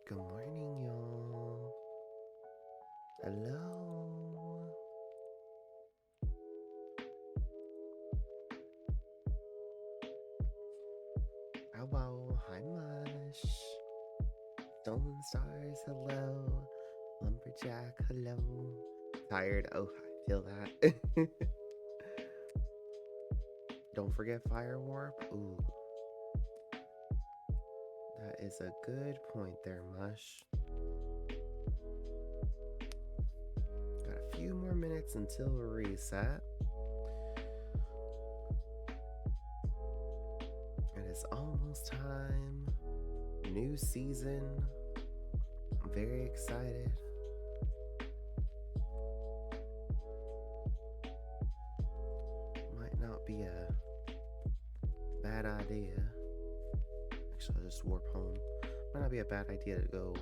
Good morning, y'all. Hello. Hello. Hi, Mush. Stolen Stars, hello. Lumberjack, hello. Tired? Oh, I feel that. Don't forget Fire Warp. Ooh, that is a good point there, Mush. Got a few more minutes until reset. It is almost time. New season. I'm very excited. Might not be a bad idea. Actually, I'll just warp home. Might not be a bad idea to go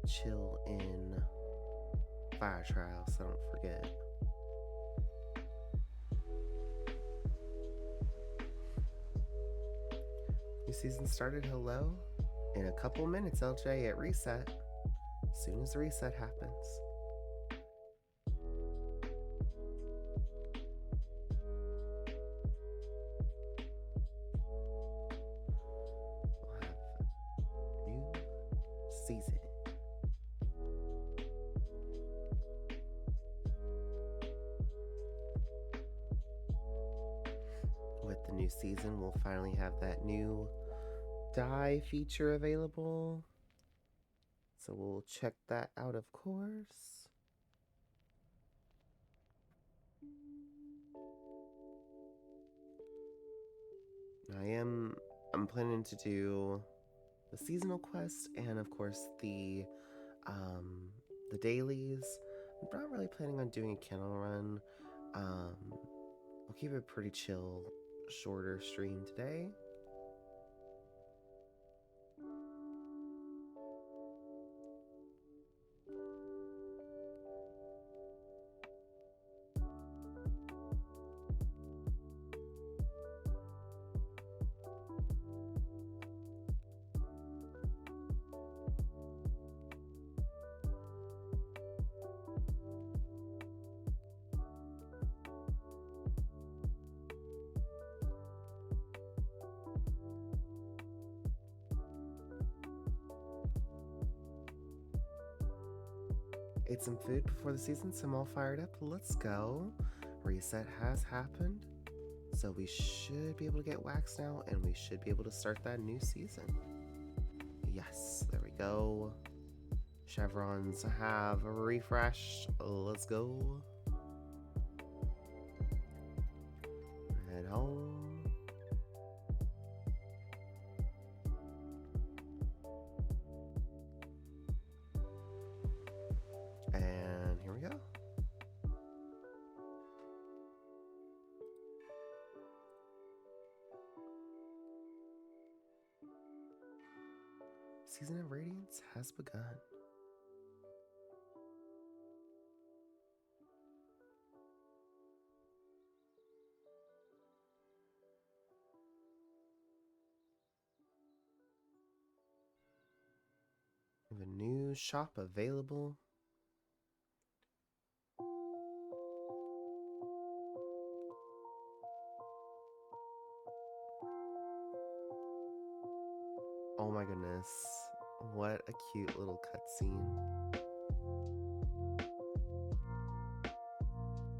chill in Fire Trial so I don't forget. New season started, hello. In a couple minutes, LJ, at reset. As soon as the reset happens. We'll have new season. With the new season, we'll finally have that new die feature available. So we'll check that out, of course. I'm planning to do the seasonal quest and of course the dailies. I'm not really planning on doing a kennel run. We'll keep it pretty chill, shorter stream today. Ate some food before the season, so I'm all fired up. Let's go. Reset has happened. So we should be able to get wax now, and we should be able to start that new season. Yes, there we go. Chevrons have refreshed. Let's go. Head home. And here we go. Season of Radiance has begun. We have a new shop available. Oh my goodness. What a cute little cutscene.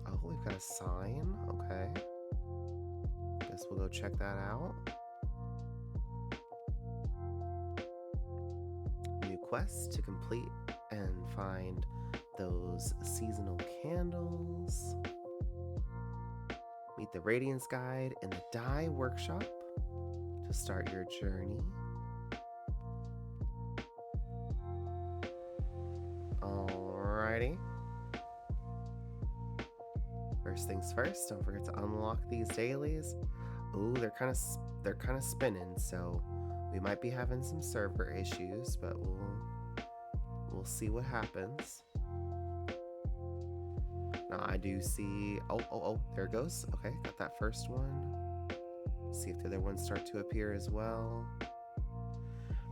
Oh, we've got a sign. Okay. Guess we'll go check that out. New quest to complete and find those seasonal candles. Meet the Radiance guide in the dye workshop to start your journey. Alrighty. First things first, don't forget to unlock these dailies. Ooh, they're kind of spinning, so we might be having some server issues, but we'll see what happens. Now I do see. Oh, there it goes. Okay, got that first one. See if the other ones start to appear as well.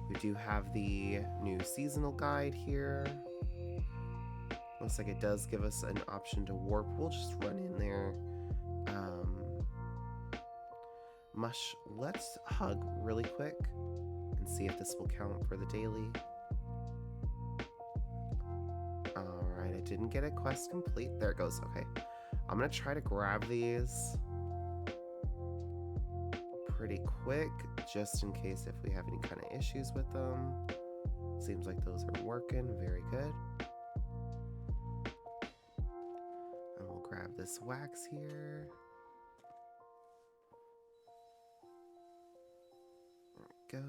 We do have the new seasonal guide here. Looks like it does give us an option to warp. We'll just run in there. Mush, let's hug really quick and see if this will count for the daily. Alright, I didn't get a quest complete. There it goes. Okay. I'm going to try to grab these pretty quick, just in case if we have any kind of issues with them. Seems like those are working. Very good. And we'll grab this wax here. There we go.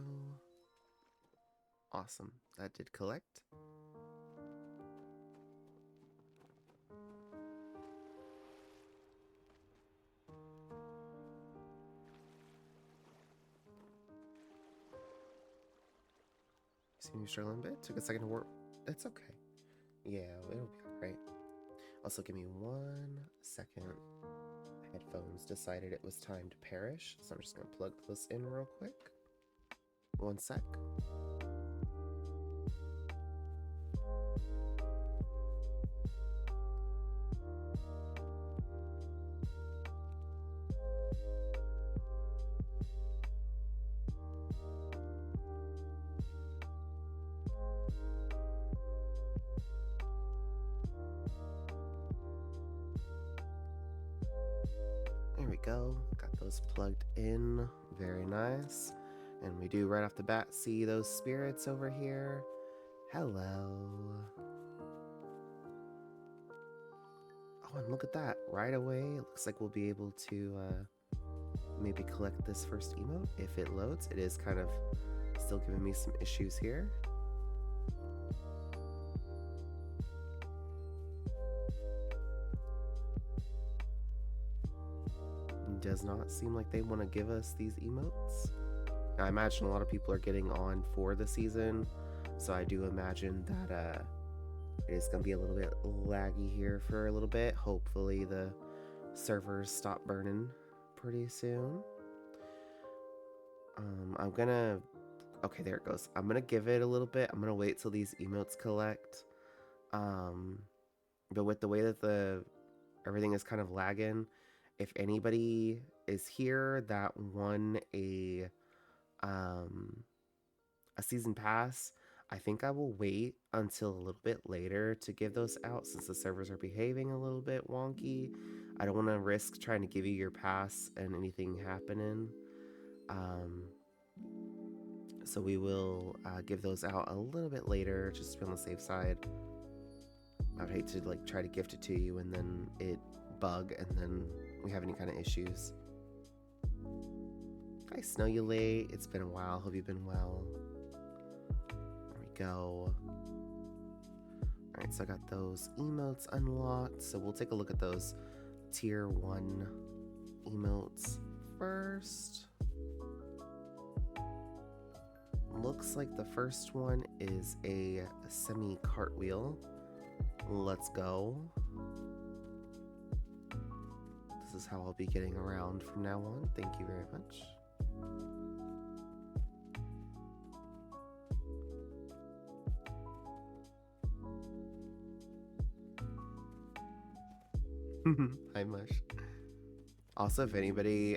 Awesome. That did collect. Seem to struggling a bit. Took a second to work. That's okay. Yeah, it'll be alright. Also, give me 1 second. Headphones decided it was time to perish, so I'm just gonna plug this in real quick. 1 sec. There we go. Got those plugged in. Very nice. And we do right off the bat see those spirits over here. Hello. Oh, and look at that. Right away, it looks like we'll be able to maybe collect this first emote if it loads. It is kind of still giving me some issues here. Does not seem like they want to give us these emotes. Now, I imagine a lot of people are getting on for the season, so I do imagine that it is going to be a little bit laggy here for a little bit. Hopefully the servers stop burning pretty soon. I'm gonna... Okay, there it goes. I'm gonna give it a little bit. I'm gonna wait till these emotes collect. But with the way that everything is kind of lagging, if anybody is here that won a season pass, I think I will wait until a little bit later to give those out since the servers are behaving a little bit wonky. I don't want to risk trying to give you your pass and anything happening. So we will give those out a little bit later, just to be on the safe side. I would hate to like try to gift it to you and then it bug and then we have any kind of issues. I know you late. It's been a while. Hope you've been well. There we go. Alright, so I got those emotes unlocked. So we'll take a look at those tier 1 emotes first. Looks like the first one is a semi-cartwheel. Let's go. This is how I'll be getting around from now on. Thank you very much. Hi, Mush. Also, if anybody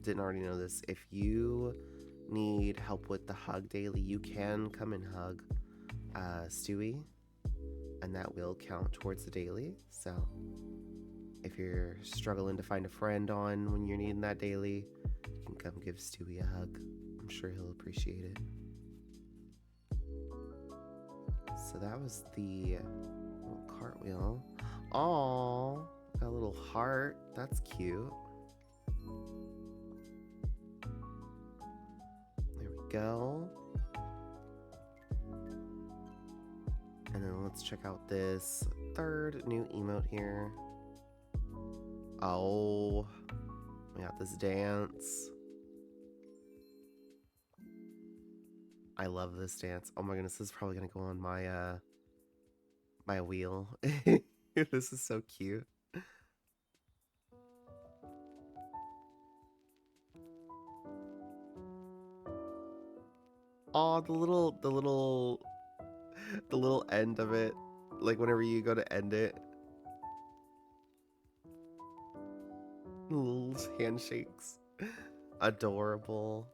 didn't already know this, if you need help with the hug daily, you can come and hug Stewie, and that will count towards the daily. So if you're struggling to find a friend on when you're needing that daily, you can come give Stewie a hug. I'm sure he'll appreciate it. So that was the little cartwheel. Aww, got a little heart. That's cute. There we go. And then let's check out this third new emote here. Oh, we got this dance. I love this dance. Oh my goodness, this is probably gonna go on my my wheel. This is so cute. Oh, the little end of it. Like whenever you go to end it, little handshakes. Adorable.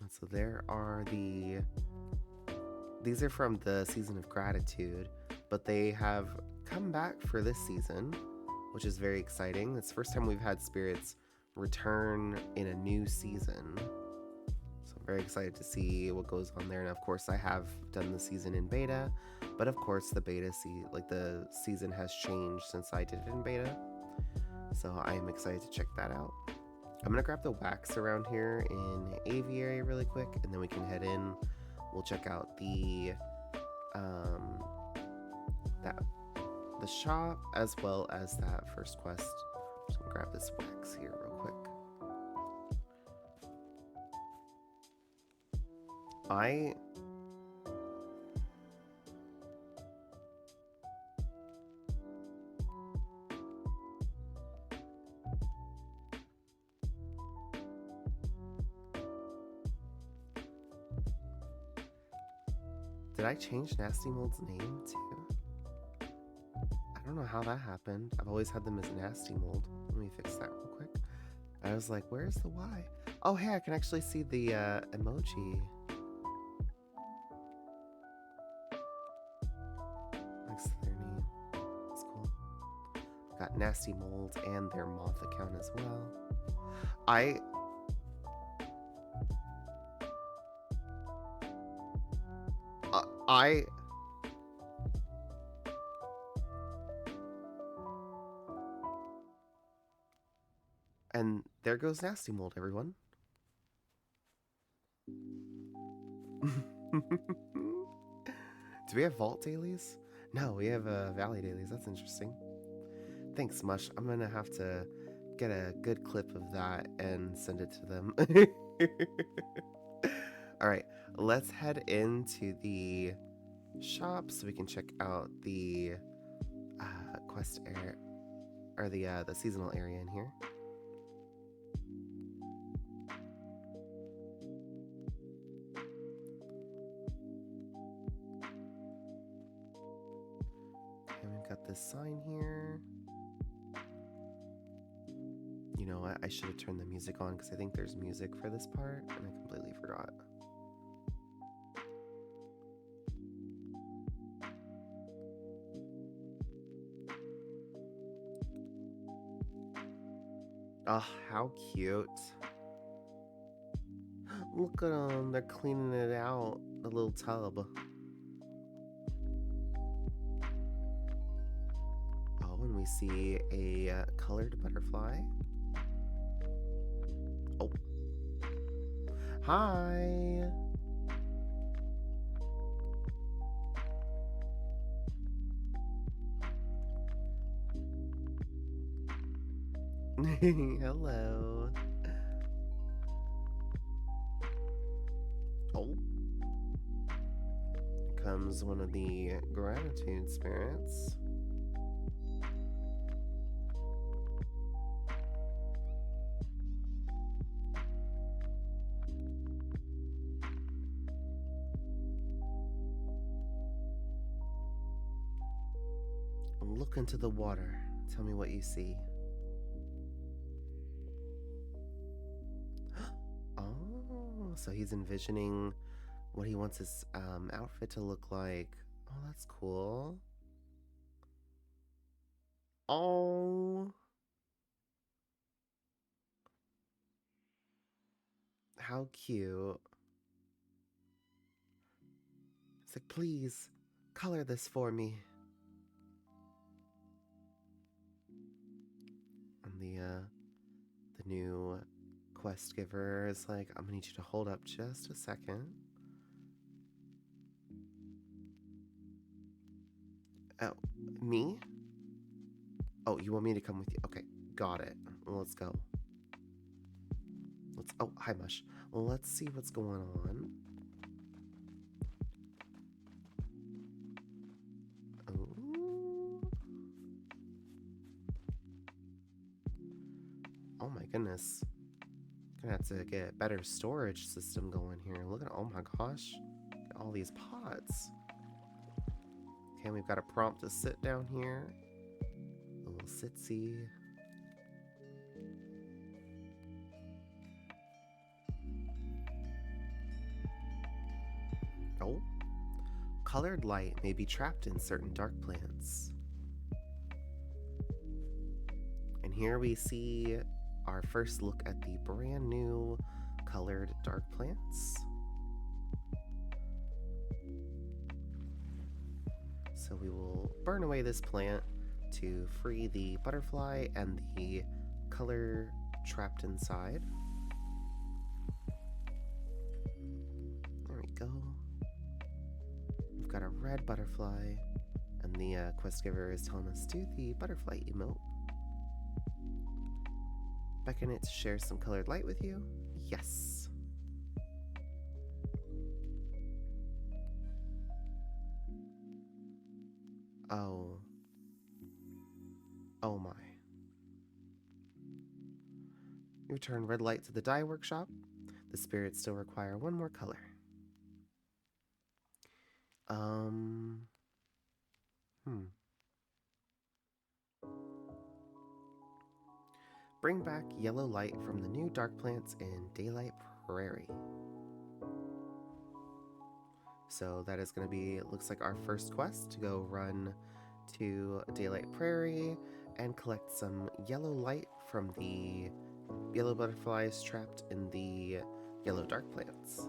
And so there are these are from the season of gratitude, but they have come back for this season, which is very exciting. It's the first time we've had spirits return in a new season. So I'm very excited to see what goes on there. And of course, I have done the season in beta, but of course, the the season has changed since I did it in beta. So I am excited to check that out. I'm gonna grab the wax around here in aviary really quick, and then we can head in. We'll check out the that the shop as well as that first quest. Just gonna grab this wax here real quick. Did I change Nasty Mold's name too? I don't know how that happened. I've always had them as Nasty Mold. Let me fix that real quick. I was like, where's the Y? Oh, hey, I can actually see the emoji next to their name. That's cool. Got Nasty Mold and their moth account as well. I and there goes Nasty Mold, everyone. Do we have vault dailies? No, we have valley dailies. That's interesting. Thanks, Mush. I'm gonna have to get a good clip of that and send it to them. All right, let's head into the shop so we can check out the quest area or the seasonal area in here. And we've got this sign here. You know what? I should have turned the music on because I think there's music for this part, and I completely forgot. Oh, how cute. Look at them. They're cleaning it out, the little tub. Oh, and we see a colored butterfly. Oh. Hi. Hello. Oh. Here comes one of the gratitude spirits. Look into the water. Tell me what you see. Oh, so he's envisioning what he wants his outfit to look like. Oh, that's cool. Oh, how cute. It's like, please, color this for me. And the new quest giver is like, I'm gonna need you to hold up just a second. Oh, me? Oh, you want me to come with you? Okay, got it. Well, let's go. Oh, hi, Mush. Well, let's see what's going on. Oh. Oh my goodness. Gonna have to get a better storage system going here. Look at, oh my gosh. Got all these pots. Okay, we've got a prompt to sit down here. A little sitsy. Oh. Colored light may be trapped in certain dark plants. And here we see our first look at the brand new colored dark plants. So we will burn away this plant to free the butterfly and the color trapped inside. There we go. We've got a red butterfly, and the quest giver is telling us do the butterfly emote. Beckon it to share some colored light with you? Yes. Oh. Oh my. You return red light to the dye workshop. The spirits still require one more color. Bring back yellow light from the new dark plants in Daylight Prairie. So that is going to be, it looks like our first quest to go run to Daylight Prairie and collect some yellow light from the yellow butterflies trapped in the yellow dark plants.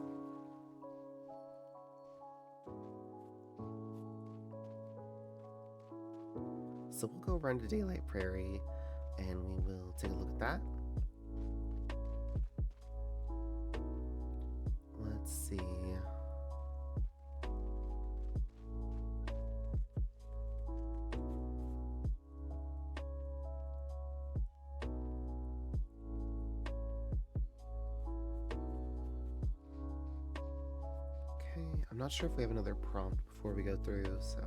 So we'll go run to Daylight Prairie and we will take a look at that. Let's see. Okay, I'm not sure if we have another prompt before we go through, so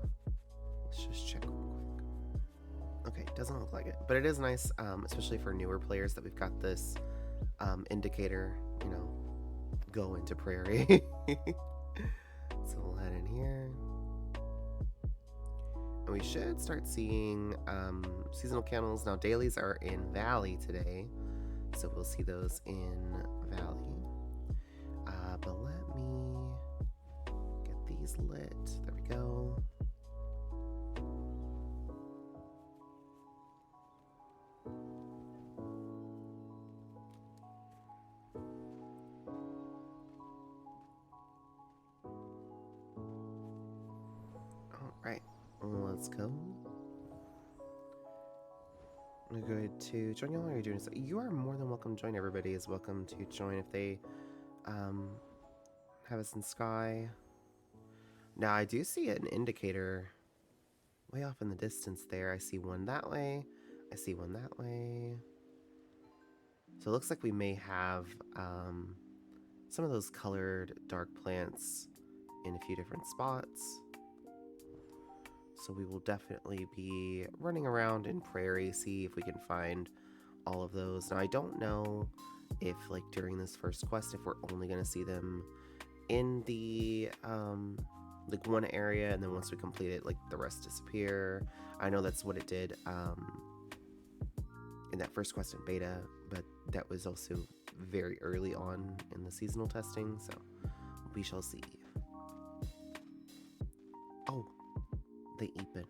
let's just check real quick. Okay, doesn't look like it, but it is nice, especially for newer players, that we've got this indicator, you know, go into Prairie. So we'll head in here. And we should start seeing seasonal candles. Now, dailies are in Valley today, so we'll see those in Valley. But let me get these lit. There we go. Alright, let's go. I'm going to join y'all. Are you doing so? You are more than welcome to join. Everybody is welcome to join if they have us in Sky. Now, I do see an indicator way off in the distance there. I see one that way. I see one that way. So it looks like we may have some of those colored dark plants in a few different spots. So we will definitely be running around in Prairie, see if we can find all of those. Now, I don't know if, like, during this first quest, if we're only going to see them in the, like, one area, and then once we complete it, like, the rest disappear. I know that's what it did in that first quest in beta, but that was also very early on in the seasonal testing, so we shall see. Oh, the Eepin.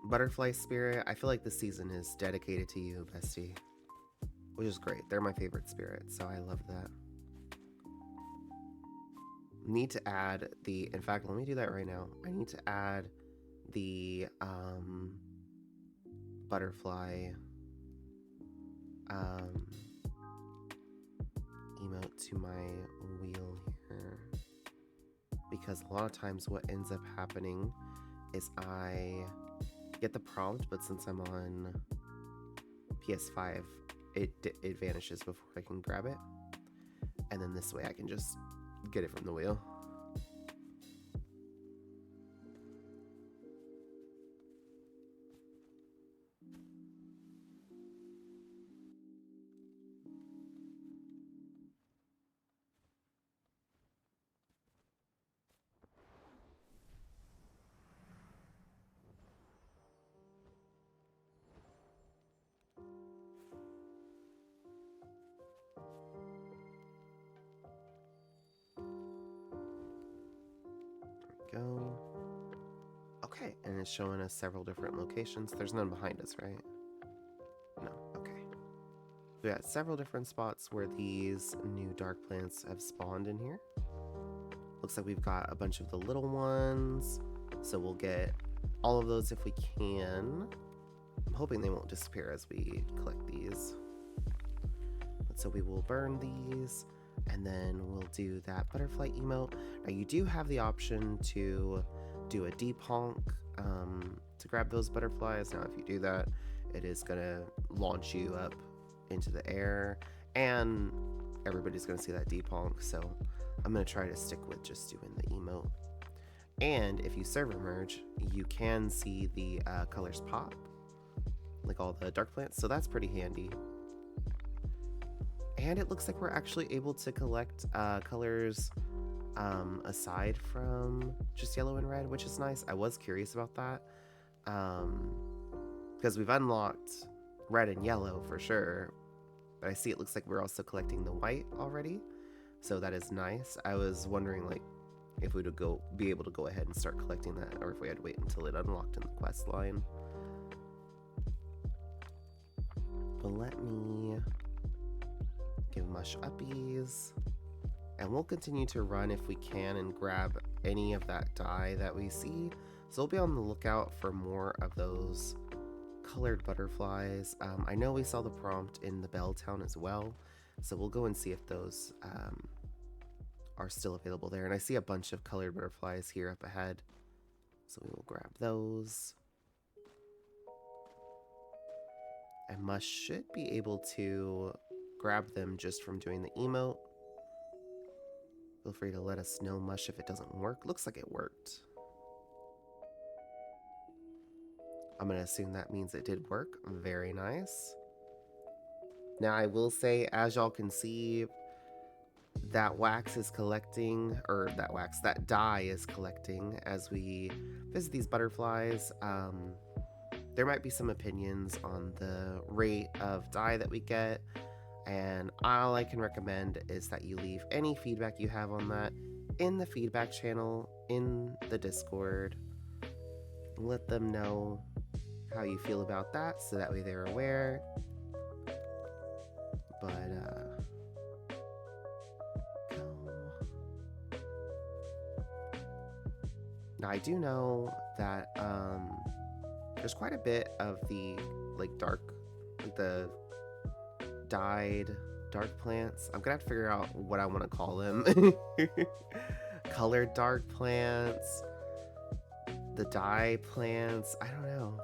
Butterfly Spirit, I feel like this season is dedicated to you, bestie. Which is great. They're my favorite spirit, so I love that. Need to add the, in fact, let me do that right now. I need to add the butterfly emote to my wheel here, because a lot of times what ends up happening is I get the prompt, but since I'm on PS5, it vanishes before I can grab it, and then this way I can just get it from the wheel. go. Okay, and it's showing us several different locations. There's none behind us, right? No, okay. We got several different spots where these new dark plants have spawned in here. Looks like we've got a bunch of the little ones, so we'll get all of those if we can. I'm hoping they won't disappear as we collect these. So we will burn these, and then we'll do that butterfly emote. Now you do have the option to do a deep honk to grab those butterflies. Now if you do that, it is gonna launch you up into the air, and everybody's gonna see that deep honk, so I'm gonna try to stick with just doing the emote. And if you server merge, you can see the colors pop, like all the dark plants, so that's pretty handy. And it looks like we're actually able to collect colors aside from just yellow and red, which is nice. I was curious about that because we've unlocked red and yellow for sure, but I see it looks like we're also collecting the white already, so that is nice. I was wondering like if we would be able to go ahead and start collecting that, or if we had to wait until it unlocked in the quest line. But let me give Mush uppies, and we'll continue to run if we can and grab any of that dye that we see. So we'll be on the lookout for more of those colored butterflies. I know we saw the prompt in the Bell Town as well, so we'll go and see if those are still available there. And I see a bunch of colored butterflies here up ahead, so we will grab those. And Mush should be able to grab them just from doing the emote. Feel free to let us know, Mush, if it doesn't work. Looks like it worked. I'm gonna assume that means it did work. Very nice. Now I will say, as y'all can see, that wax is collecting, or that dye is collecting as we visit these butterflies. There might be some opinions on the rate of dye that we get, and all I can recommend is that you leave any feedback you have on that in the feedback channel in the Discord. Let them know how you feel about that, so that way they're aware. But now I do know that there's quite a bit of the the dyed dark plants. I'm gonna have to figure out what I want to call them. Colored dark plants, the dye plants, I don't know.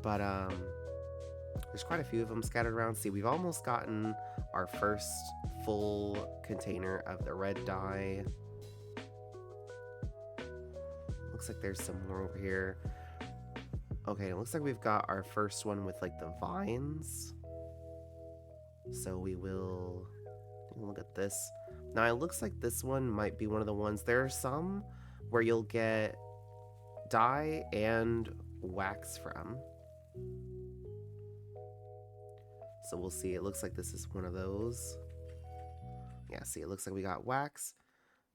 But there's quite a few of them scattered around. See, we've almost gotten our first full container of the red dye. Looks like there's some more over here. Okay, it looks like we've got our first one with like the vines. So we will look at this. Now it looks like this one might be one of the ones. There are some where you'll get dye and wax from. So we'll see. It looks like this is one of those. Yeah, see, it looks like we got wax,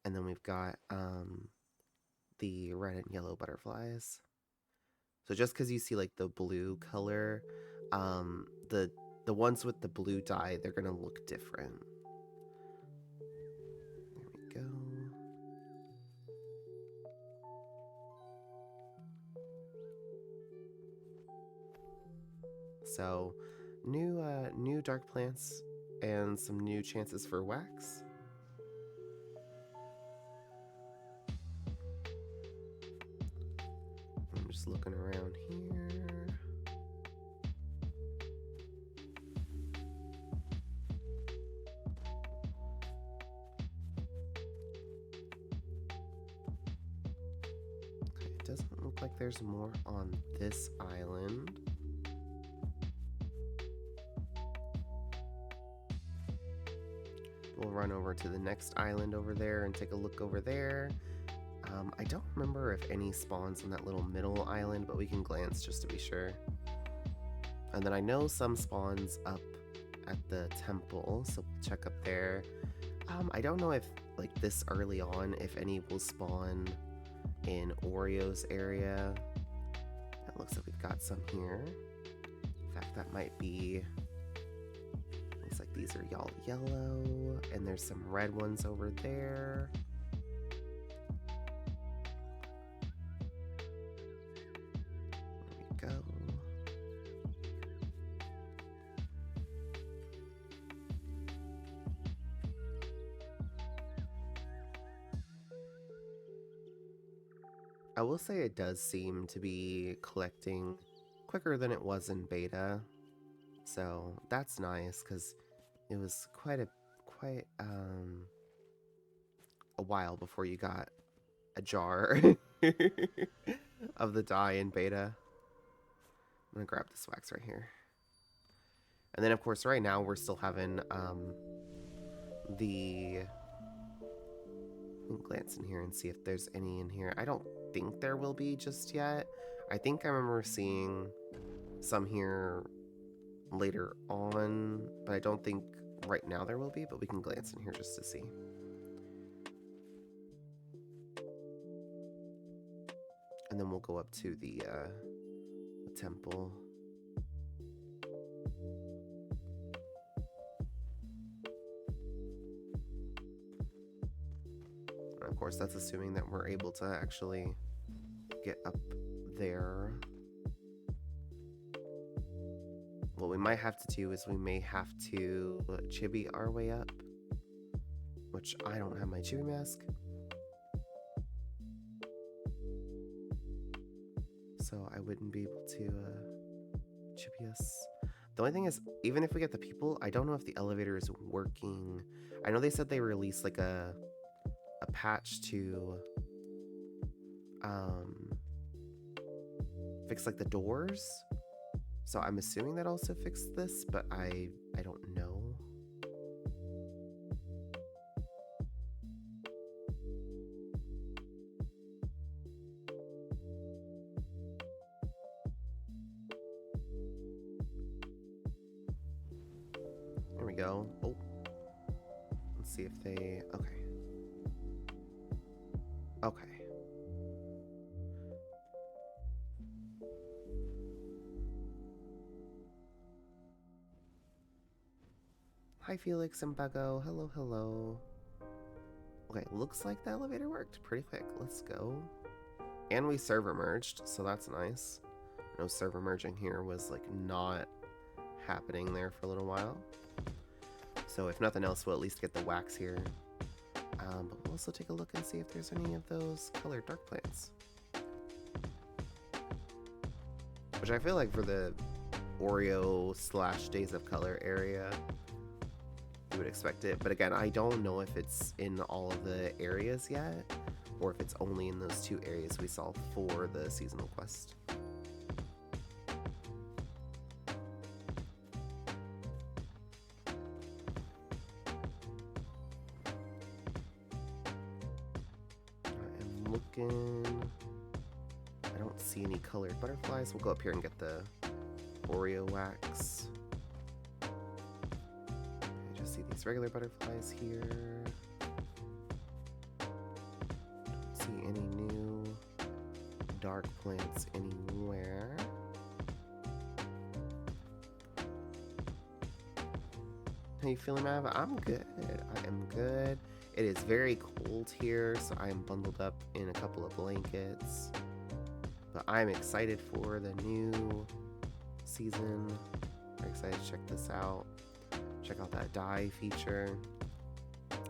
and then we've got the red and yellow butterflies. So just because you see like the blue color, the ones with the blue dye, they're gonna look different. There we go. So new dark plants and some new chances for wax. I'm just looking around here. Okay, it doesn't look like there's more on this island. We'll run over to the next island over there and take a look over there. I don't remember if any spawns on that little middle island, but we can glance just to be sure. And then I know some spawns up at the temple, so we'll check up there. I don't know if like this early on if any will spawn in Oreo's area. It looks like we've got some here. In fact, that might be, looks like these are y'all yellow, and there's some red ones over there. There we go. I will say it does seem to be collecting quicker than it was in beta, so that's nice because it was quite a while before you got a jar of the dye in beta. I'm gonna grab this wax right here, and then of course right now we're still having the, glance in here and see if there's any in here. I don't think there will be just yet. I think I remember seeing some here later on, but I don't think right now there will be, but we can glance in here just to see. And then we'll go up to the temple. And of course, that's assuming that we're able to actually get up there. What we might have to do is we may have to chibi our way up, which I don't have my chibi mask. So I wouldn't be able to chibi us. The only thing is, even if we get the people, I don't know if the elevator is working. I know they said they released like a patch to fix like the doors. So I'm assuming that also fixed this, but I don't know. There we go. Oh, let's see if they, okay. Okay. Hi, Felix and Buggo. Hello, hello. Okay, looks like the elevator worked pretty quick. Let's go. And we server merged, so that's nice. No server merging here was like not happening there for a little while. So if nothing else, we'll at least get the wax here. But we'll also take a look and see if there's any of those colored dark plants. Which I feel like for the Oreo / Days of Color area, you would expect it. But again, I don't know if it's in all of the areas yet, or if it's only in those 2 areas we saw for the seasonal quest. I don't see any colored butterflies. We'll go up here and get the Oreo wax. I just see these regular butterflies here. Don't see any new dark plants anywhere. How you feeling, Mav? I'm good. I am good. It is very cold here, so I am bundled up in a couple of blankets. But I'm excited for the new season. I'm excited to check this out. Check out that dye feature.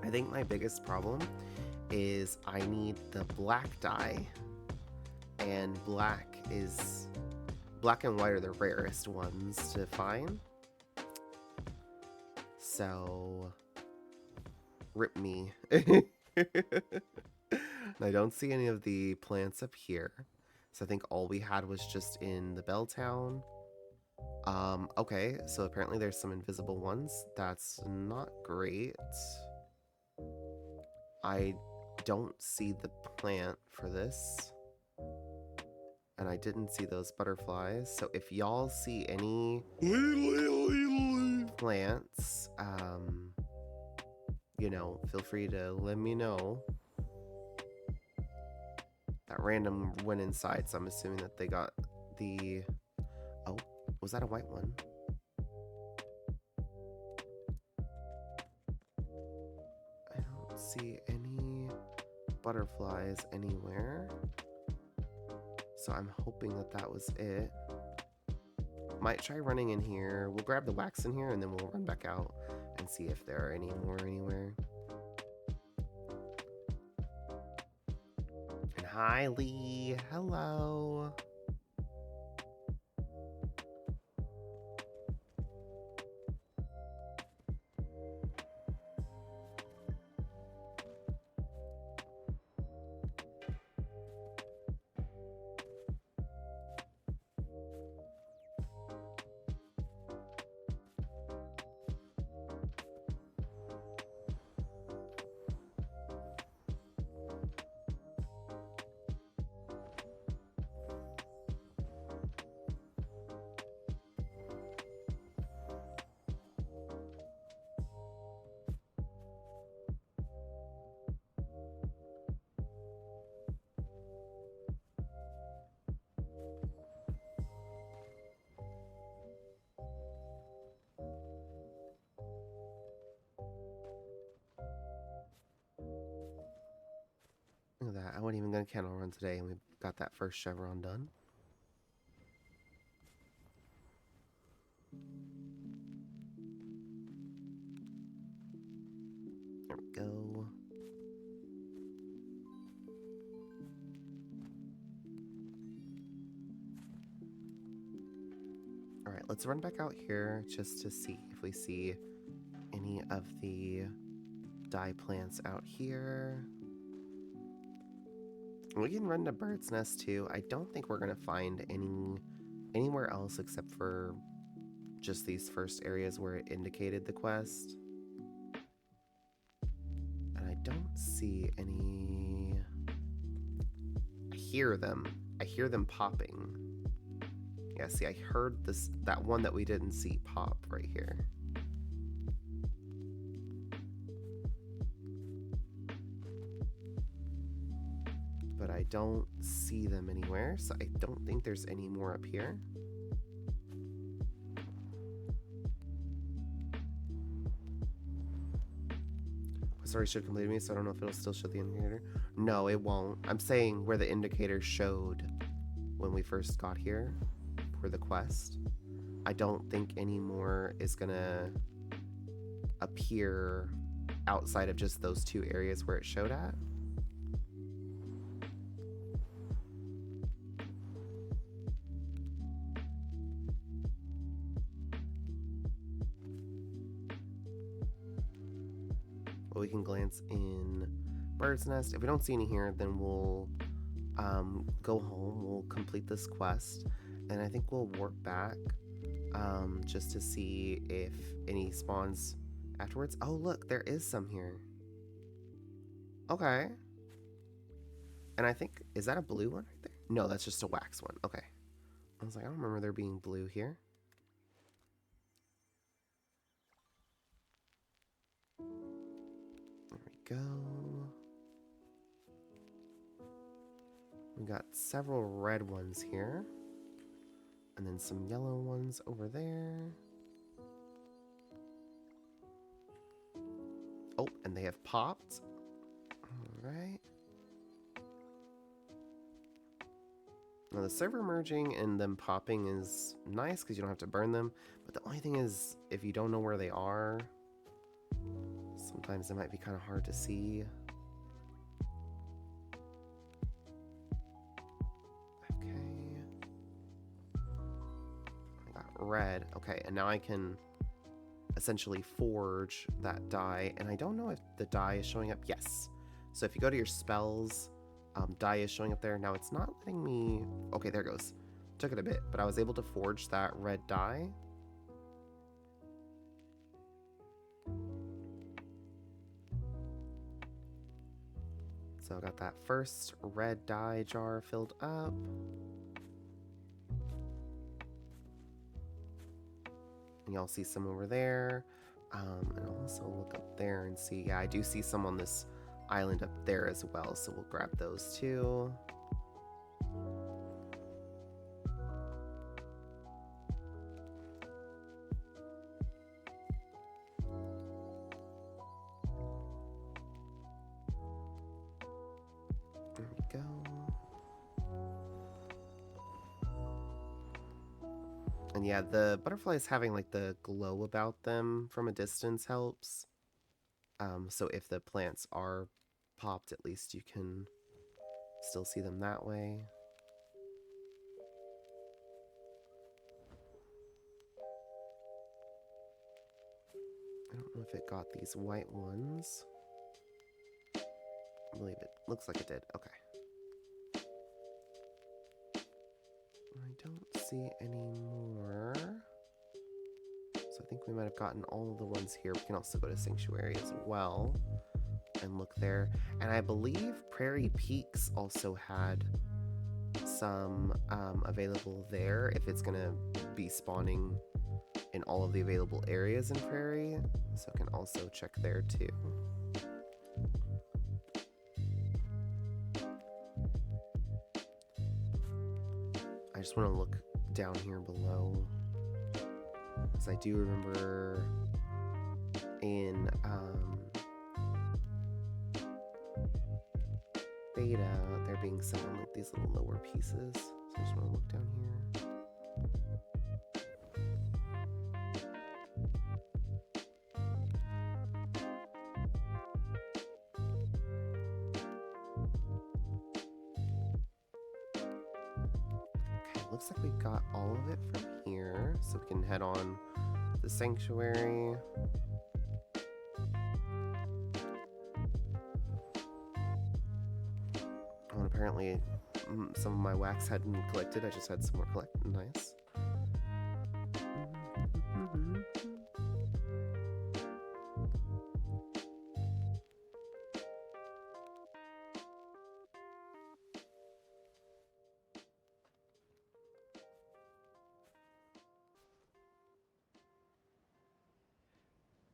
I think my biggest problem is I need the black dye. And black and white are the rarest ones to find. So rip me. I don't see any of the plants up here. So I think all we had was just in the Bell Town. Okay, so apparently there's some invisible ones. That's not great. I don't see the plant for this. And I didn't see those butterflies. So if y'all see any plants, you know, feel free to let me know. That random went inside, so I'm assuming that they got the... Oh, was that a white one? I don't see any butterflies anywhere. So I'm hoping that that was it. Might try running in here. We'll grab the wax in here and then we'll run back out and see if there are any more anywhere. And hi, Lee. Hello. Look at that. I wasn't even going to candle run today, and we got that first chevron done. There we go. Alright, let's run back out here just to see if we see any of the dye plants out here. We can run to Bird's Nest too. I don't think we're going to find anywhere else except for just these first areas where it indicated the quest. And I don't see any... I hear them. I hear them popping. Yeah, see, I heard that one that we didn't see pop right here. But I don't see them anywhere, so I don't think there's any more up here. Sorry, should complete me, so I don't know if it'll still show the indicator. No, it won't. I'm saying where the indicator showed when we first got here for the quest. I don't think any more is gonna appear outside of just those two areas where it showed at. But we can glance in Bird's Nest. If we don't see any here, then we'll go home. We'll complete this quest, and I think we'll warp back just to see if any spawns afterwards. Oh, look, there is some here. Okay. And I think, is that a blue one right there? No, that's just a wax one. Okay. I was like, I don't remember there being blue here. There we go. We got several red ones here. And then some yellow ones over there. Oh, and they have popped. All right. Now the server merging and them popping is nice because you don't have to burn them. But the only thing is, if you don't know where they are, sometimes it might be kind of hard to see. Red. Okay, and now I can essentially forge that dye, and I don't know if the dye is showing up. Yes. So if you go to your spells, dye is showing up there. Now it's not letting me... Okay, there it goes. Took it a bit, but I was able to forge that red dye. So I got that first red dye jar filled up. And y'all see some over there. And I'll also look up there and see. Yeah, I do see some on this island up there as well, so we'll grab those too. There we go. And yeah, the butterflies having like the glow about them from a distance helps. So if the plants are popped, at least you can still see them that way. I don't know if it got these white ones. I believe it looks like it did. Okay. I don't see any more. So I think we might have gotten all of the ones here. We can also go to Sanctuary as well and look there. And I believe Prairie Peaks also had some available there if it's going to be spawning in all of the available areas in Prairie. So I can also check there too. I just want to look down here below, because I do remember in beta there being some like these little lower pieces. So I just want to look down here. Looks like we got all of it from here, so we can head on the Sanctuary. Oh, and apparently some of my wax hadn't been collected. I just had some more collected. Nice.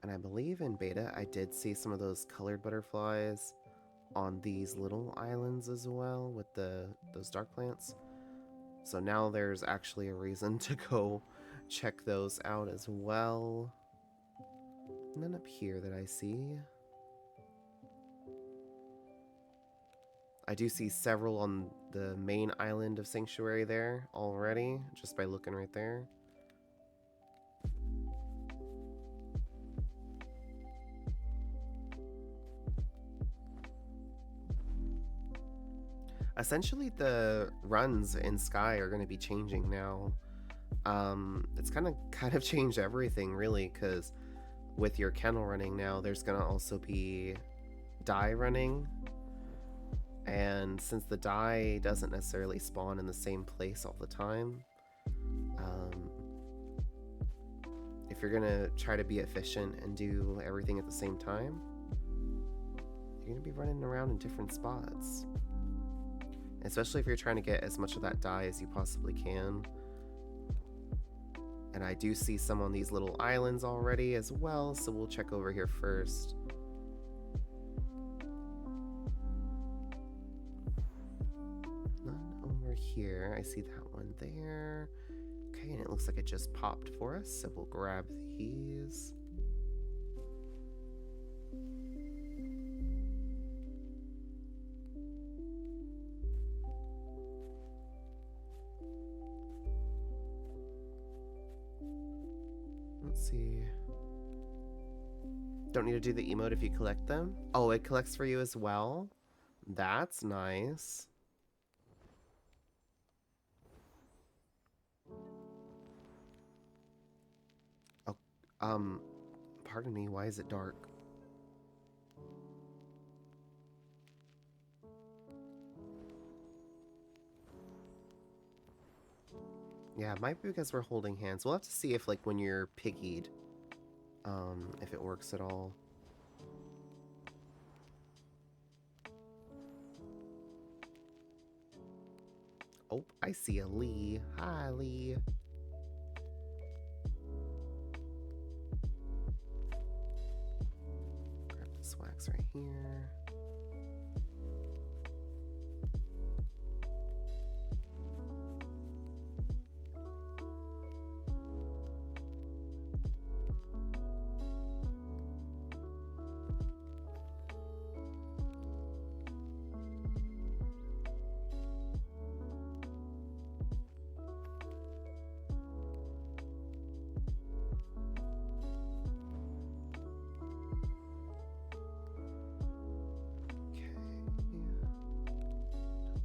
And I believe in beta, I did see some of those colored butterflies on these little islands as well with those dark plants. So now there's actually a reason to go check those out as well. And then up here that I see, I do see several on the main island of Sanctuary there already, just by looking right there. Essentially, the runs in Sky are going to be changing now. It's kind of changed everything, really, because with your kennel running now, there's going to also be die running. And since the die doesn't necessarily spawn in the same place all the time, if you're going to try to be efficient and do everything at the same time, you're going to be running around in different spots. Especially if you're trying to get as much of that dye as you possibly can. And I do see some on these little islands already as well, so we'll check over here first. None over here. I see that one there. Okay, and it looks like it just popped for us, so we'll grab these. Let's see. Don't need to do the emote if you collect them. Oh, it collects for you as well? That's nice. Oh, pardon me, why is it dark? Yeah, it might be because we're holding hands. We'll have to see if, like, when you're piggied, if it works at all. Oh, I see a Lee. Hi, Lee. here.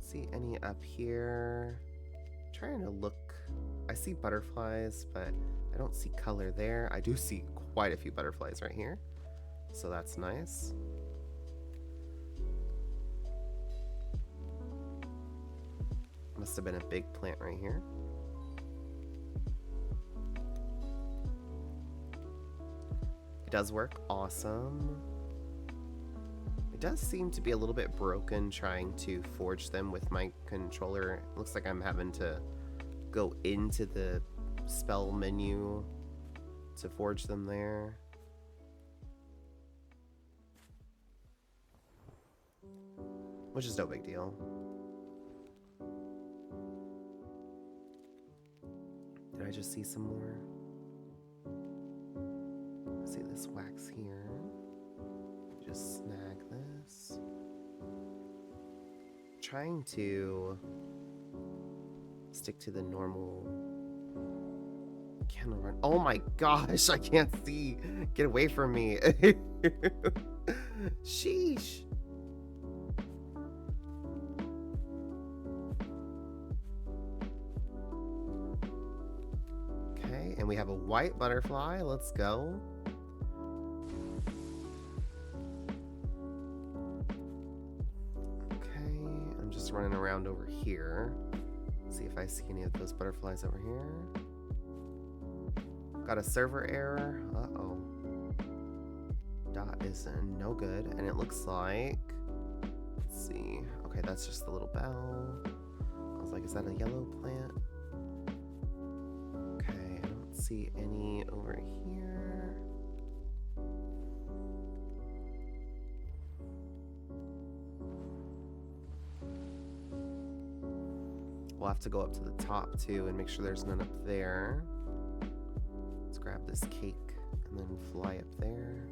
See any up here. Trying to look. I see butterflies, but I don't see color there. I do see quite a few butterflies right here, so that's nice. Must have been a big plant right here. It does work. Awesome. It does seem to be a little bit broken trying to forge them with my controller. It looks like I'm having to go into the spell menu to forge them there. Which is no big deal. Did I just see some more? I see this wax here. Just snag this. Trying to stick to the normal candle run. Oh my gosh, I can't see. Get away from me. Sheesh. Okay, and we have a white butterfly. Let's go. Running around over here. See if I see any of those butterflies over here. Got a server error. Uh-oh. Dot is no good. And it looks like... Let's see. Okay, that's just the little bell. I was like, is that a yellow plant? Okay, I don't see any over here. We'll have to go up to the top too and make sure there's none up there. Let's grab this cake and then fly up there.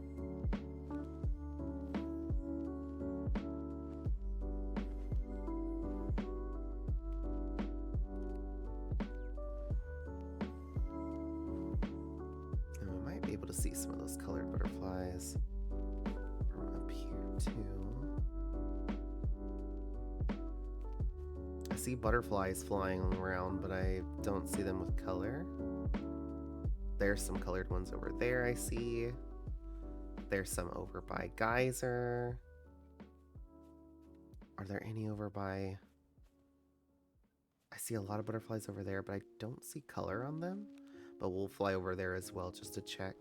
And we might be able to see some of those colored butterflies from up here too. I see butterflies flying around, but I don't see them with color. There's some colored ones over there I see. There's some over by Geyser. Are there any over by... I see a lot of butterflies over there, but I don't see color on them. But we'll fly over there as well just to check.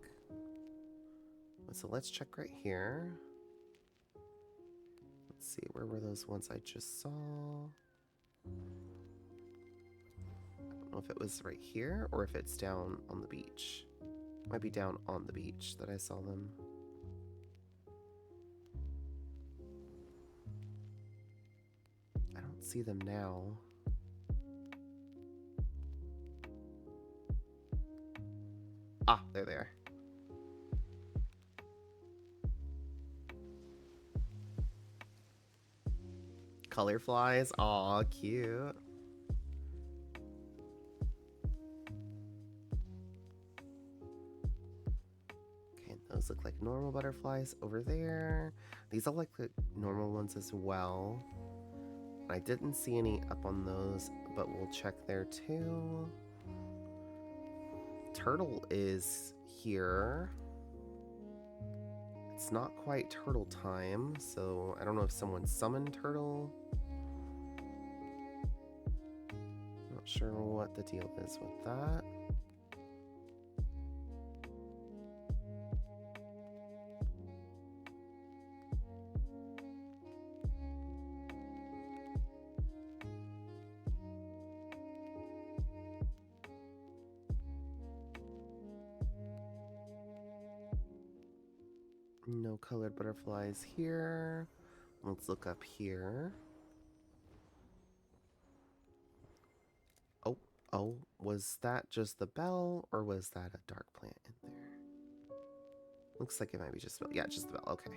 So let's check right here. Let's see, where were those ones I just saw? I don't know if it was right here or if it's down on the beach. Might be down on the beach that I saw them. I don't see them now. Ah, there they are. Color flies. Aw, cute. Okay, those look like normal butterflies over there. These all look like normal ones as well. I didn't see any up on those, but we'll check there too. Turtle is here. It's not quite turtle time, so I don't know if someone summoned turtle. Not sure what the deal is with that. No colored butterflies here. Let's look up here. Oh, was that just the bell or was that a dark plant in there? Looks like it might be just the bell. Yeah, just the bell. Okay.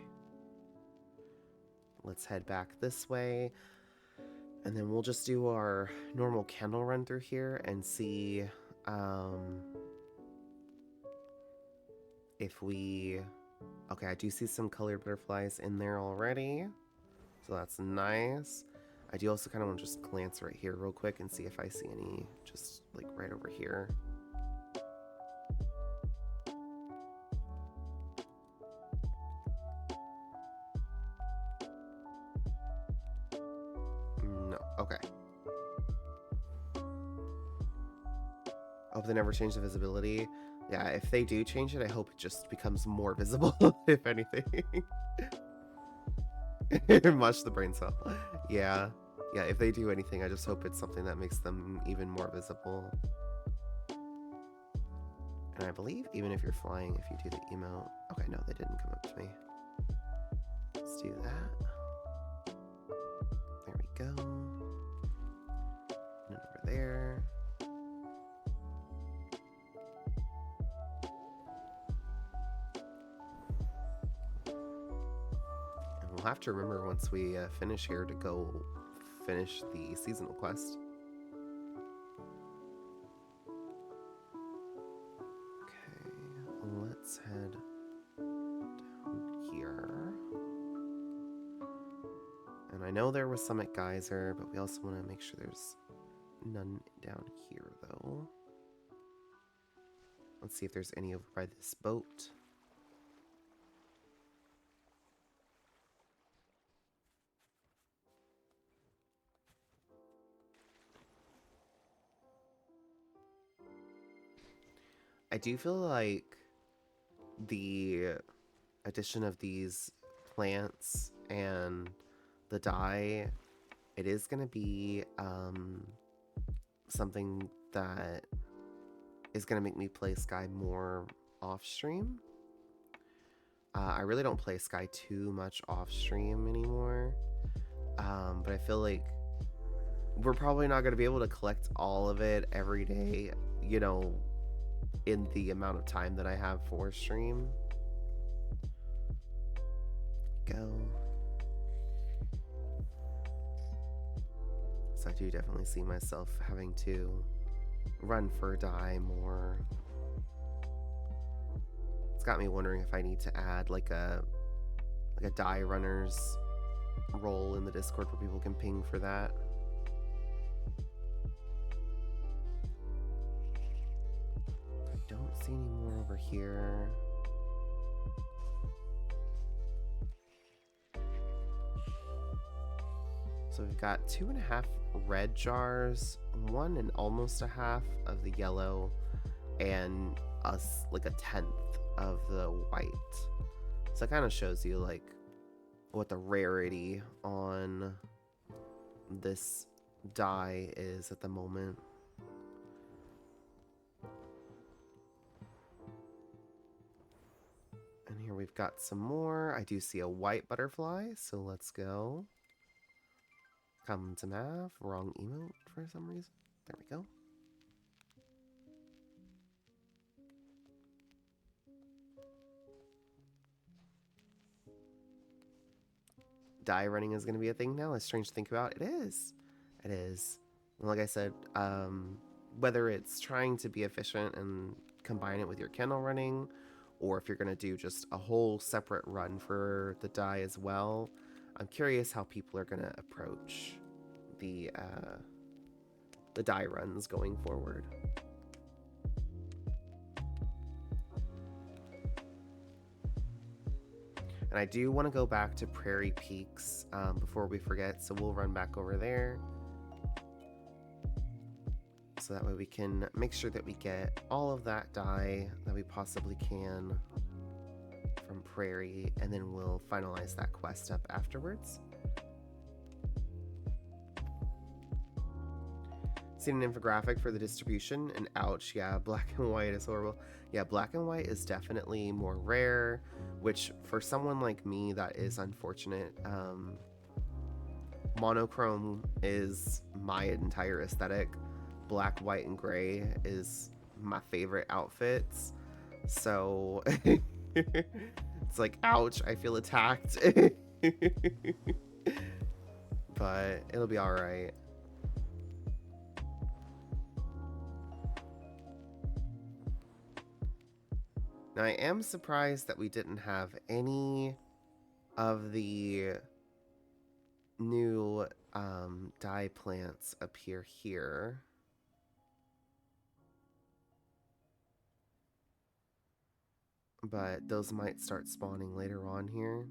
Let's head back this way. And then we'll just do our normal candle run through here and see if we... Okay, I do see some colored butterflies in there already. So that's nice. I do also kind of want to just glance right here real quick and see if I see any just like right over here. No, okay. I hope they never change the visibility. Yeah, if they do change it, I hope it just becomes more visible, if anything. Much the brain cell. Yeah. Yeah, if they do anything, I just hope it's something that makes them even more visible. And I believe even if you're flying, if you do the emote... Okay, no, they didn't come up to me. Let's do that. There we go. And over there. And we'll have to remember once we finish here to go finish the seasonal quest. Let's head down here. And I know there was some at Geyser, but we also want to make sure there's none down here, though. Let's see if there's any over by this boat. I do feel like the addition of these plants and the dye, it is going to be something that is going to make me play Sky more off stream. I really don't play Sky too much off stream anymore, but I feel like we're probably not going to be able to collect all of it every day, you know, in the amount of time that I have for stream. Go. So I do definitely see myself having to run for dye more. It's got me wondering if I need to add like a dye runners role in the Discord where people can ping for that. I don't see any more over here. So we've got 2.5 red jars, 1 and almost a half of the yellow, and like a 1/10 of the white. So it kind of shows you like what the rarity on this dye is at the moment. And here we've got some more. I do see a white butterfly, so let's go. Come to math. Wrong emote for some reason. There we go. Dye running is going to be a thing now. It's strange to think about. It is. It is. And like I said, whether it's trying to be efficient and combine it with your kennel running, or if you're going to do just a whole separate run for the dye as well, I'm curious how people are going to approach the dye runs going forward. And I do want to go back to Prairie Peaks before we forget, so we'll run back over there. So that way we can make sure that we get all of that dye that we possibly can from Prairie, and then we'll finalize that quest up afterwards. Seen an infographic for the distribution, and ouch, yeah, black and white is horrible. Yeah, black and white is definitely more rare, which for someone like me, that is unfortunate. Monochrome is my entire aesthetic. Black, white, and gray is my favorite outfits. So it's like, ouch, I feel attacked. But it'll be alright. Now, I am surprised that we didn't have any of the new dye plants appear here. But those might start spawning later on here.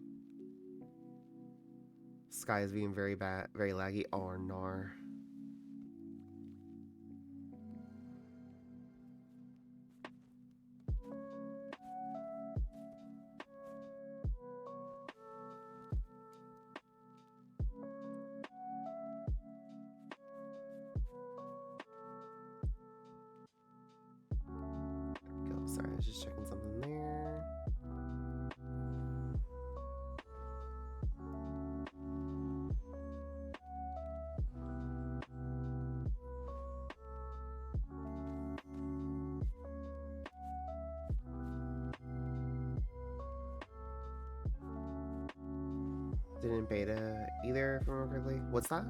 Sky is being very bad, very laggy. Oh, nar. There we go. Sorry, I was just checking something there. Didn't in beta either, if I remember correctly. What's that?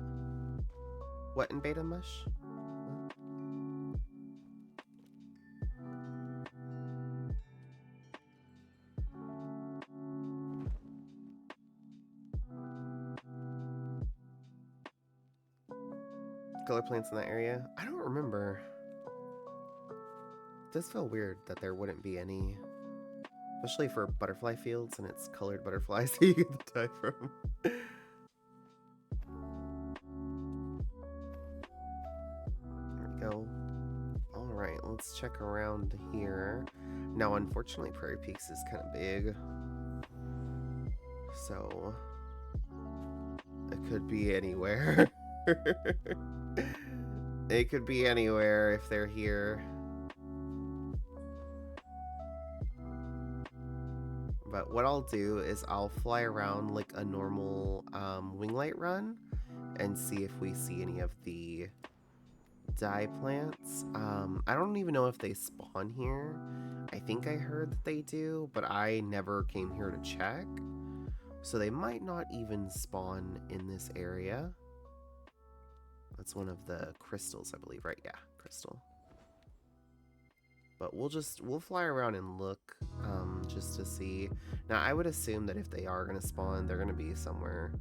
What in beta, Mush? Color plants in that area? I don't remember. It does feel weird that there wouldn't be any. Especially for butterfly fields, and it's colored butterflies that you get the dye from. There we go. Alright, let's check around here. Now, unfortunately, Prairie Peaks is kind of big. So, it could be anywhere. It could be anywhere if they're here. But what I'll do is I'll fly around like a normal winglight run and see if we see any of the dye plants. I don't even know if they spawn here. I think I heard that they do, but I never came here to check. So they might not even spawn in this area. That's one of the crystals, I believe, right? Yeah, crystal. But we'll fly around and look just to see. Now, I would assume that if they are going to spawn, they're going to be somewhere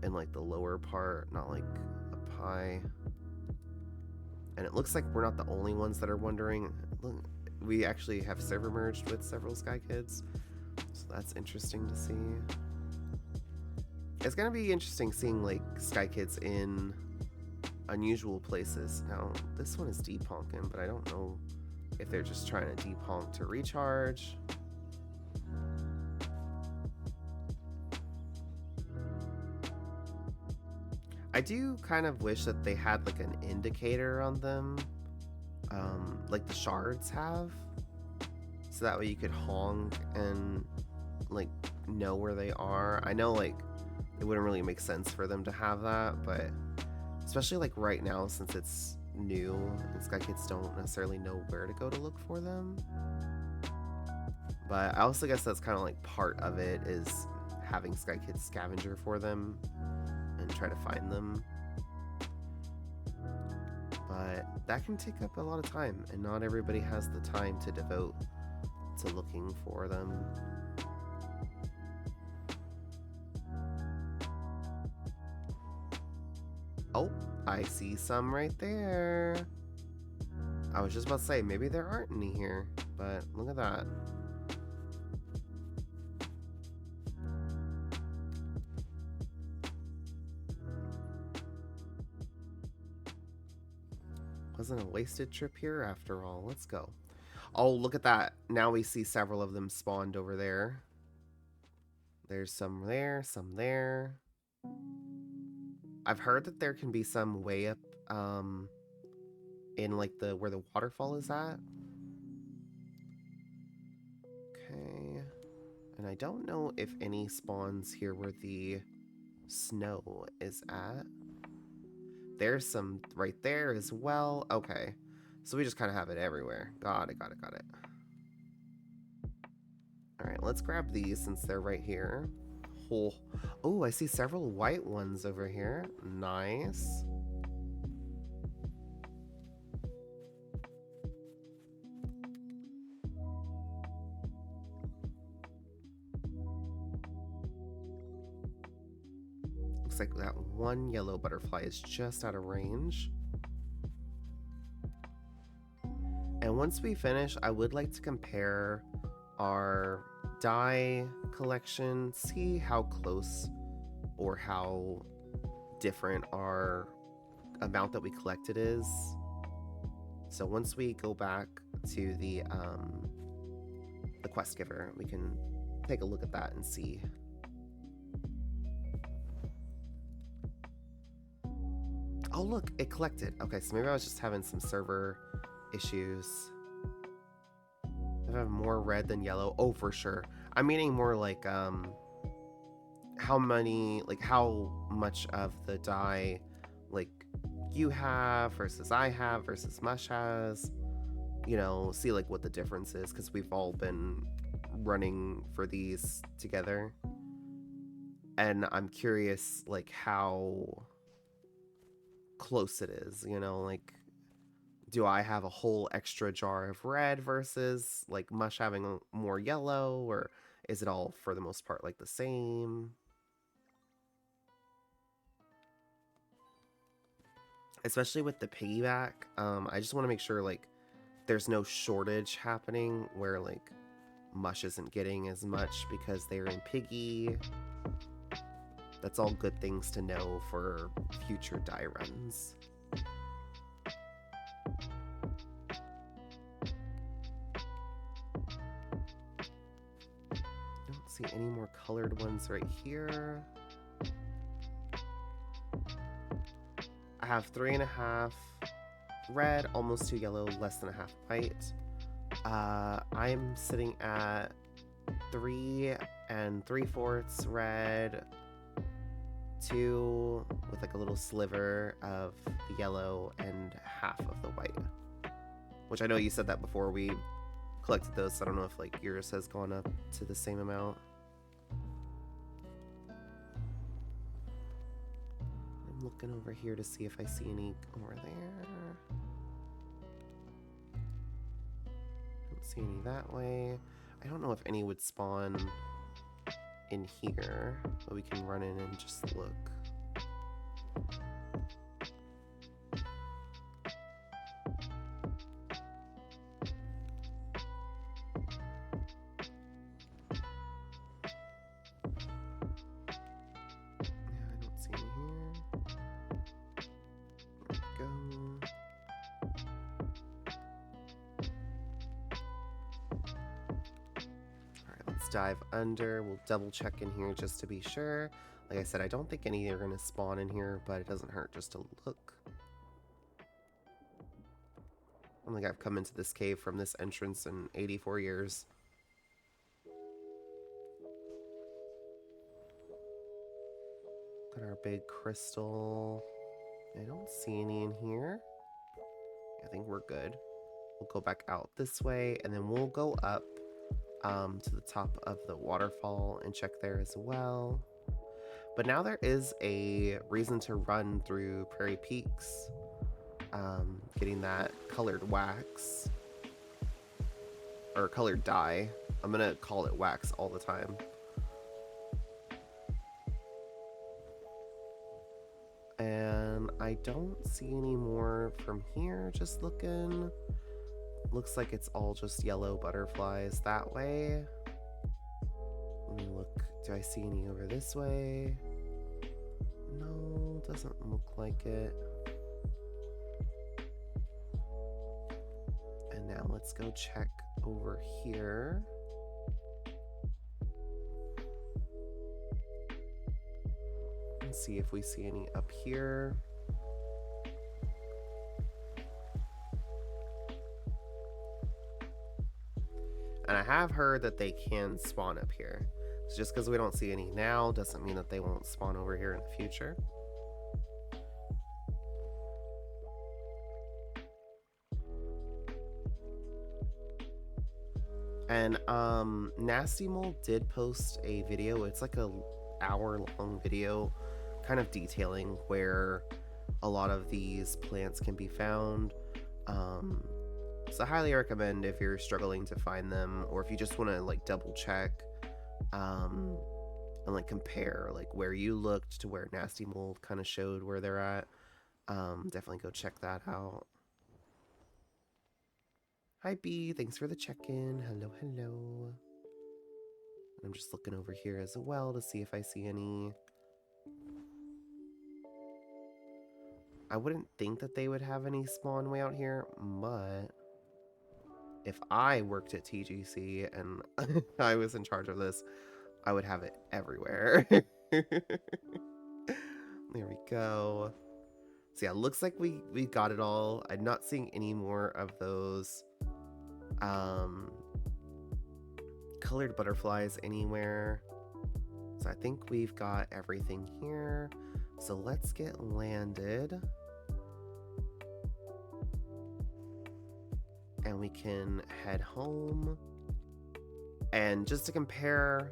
in like the lower part, not like up high. And it looks like we're not the only ones that are wondering. Look, we actually have server merged with several Sky Kids, so that's interesting to see. It's going to be interesting seeing like Sky Kids in unusual places. Now, this one is deep honking, but I don't know if they're just trying to deep honk to recharge. I do kind of wish that they had like an indicator on them, like the shards have, so that way you could honk and like know where they are. I know like it wouldn't really make sense for them to have that, but especially like right now since it's new and Sky Kids don't necessarily know where to go to look for them. But I also guess that's kind of like part of it is having Sky Kids scavenger for them and try to find them. But that can take up a lot of time, and not everybody has the time to devote to looking for them. Oh, I see some right there. I was just about to say, maybe there aren't any here, but look at that. Wasn't a wasted trip here after all. Let's go. Oh, look at that. Now we see several of them spawned over there. There's some there, some there. I've heard that there can be some way up in like the where the waterfall is at. Okay. And I don't know if any spawns here where the snow is at. There's some right there as well. Okay. So we just kind of have it everywhere. Got it, got it, got it. All right, let's grab these since they're right here. Oh, I see several white ones over here. Nice. Looks like that one yellow butterfly is just out of range. And once we finish, I would like to compare our dye collection, see how close or how different our amount that we collected is. So once we go back to the quest giver, we can take a look at that and see. Oh look, it collected. Okay, so maybe I was just having some server issues. If I have more red than yellow, oh for sure. I'm meaning more like how much of the dye like you have versus I have versus Mush has. You know, see like what the difference is, because we've all been running for these together. And I'm curious like how close it is, you know, like do I have a whole extra jar of red versus like Mush having more yellow, or is it all for the most part like the same? Especially with the piggyback, I just want to make sure like there's no shortage happening where like Mush isn't getting as much because they're in piggy. That's all good things to know for future dye runs. Don't see any more colored ones right here. I have 3.5 red, almost 2 yellow, less than a half white. I'm sitting at 3 3/4 red, 2 with like a little sliver of the yellow, and half of the white. Which I know you said that before we collected those, so I don't know if like yours has gone up to the same amount. I'm looking over here to see if I see any over there. Don't see any that way. I don't know if any would spawn in here, but we can run in and just look. Dive under. We'll double check in here just to be sure. Like I said, I don't think any are going to spawn in here, but it doesn't hurt just to look. I don't think I've come into this cave from this entrance in 84 years. Got our big crystal. I don't see any in here. I think we're good. We'll go back out this way, and then we'll go up to the top of the waterfall and check there as well. But now there is a reason to run through Prairie Peaks, getting that colored wax, or colored dye. I'm gonna call it wax all the time. And I don't see any more from here, just looking. Looks like it's all just yellow butterflies that way. Let me look. Do I see any over this way? No, doesn't look like it. And now let's go check over here. And see if we see any up here. And I have heard that they can spawn up here. So just because we don't see any now doesn't mean that they won't spawn over here in the future. And Nasty Mole did post a video. It's like a hour-long video kind of detailing where a lot of these plants can be found. So I highly recommend if you're struggling to find them, or if you just want to like double check and like compare like where you looked to where Nasty Mole kind of showed where they're at. Definitely go check that out. Hi B, thanks for the check-in. Hello, hello. I'm just looking over here as well to see if I see any. I wouldn't think that they would have any spawn way out here, but if I worked at TGC and I was in charge of this, I would have it everywhere. There we go. So yeah, looks like we got it all. I'm not seeing any more of those colored butterflies anywhere. So I think we've got everything here. So let's get landed. And we can head home. And just to compare,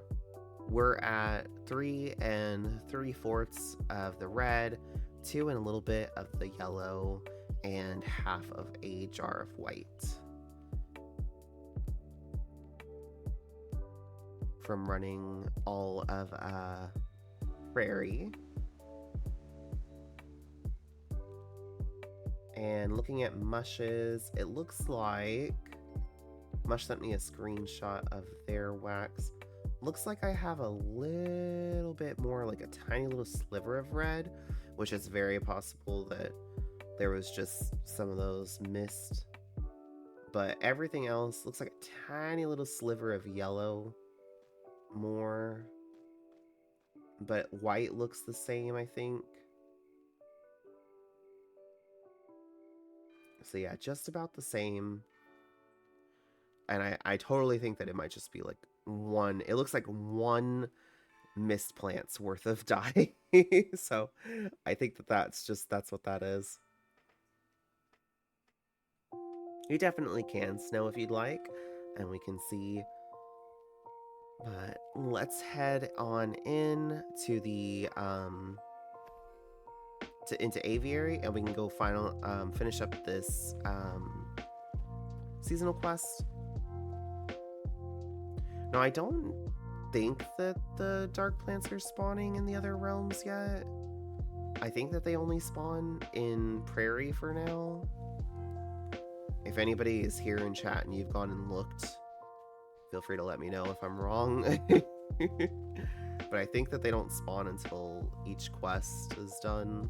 we're at 3 3/4 of the red, 2 and a little bit of the yellow, and half of a jar of white. From running all of Prairie. And looking at mushes, it looks like Mush sent me a screenshot of their wax. Looks like I have a little bit more, like a tiny little sliver of red, which is very possible that there was just some of those missed. But everything else looks like a tiny little sliver of yellow more. But white looks the same, I think. So yeah, just about the same. And I totally think that it might just be like one, it looks like one mist plant's worth of dye. So I think that that's what that is. You definitely can snow if you'd like, and we can see. But let's head on in to the into aviary, and we can go finish up this seasonal quest. Now I don't think that the dark plants are spawning in the other realms yet. I think that they only spawn in Prairie for now. If anybody is here in chat and you've gone and looked, feel free to let me know if I'm wrong. But I think that they don't spawn until each quest is done.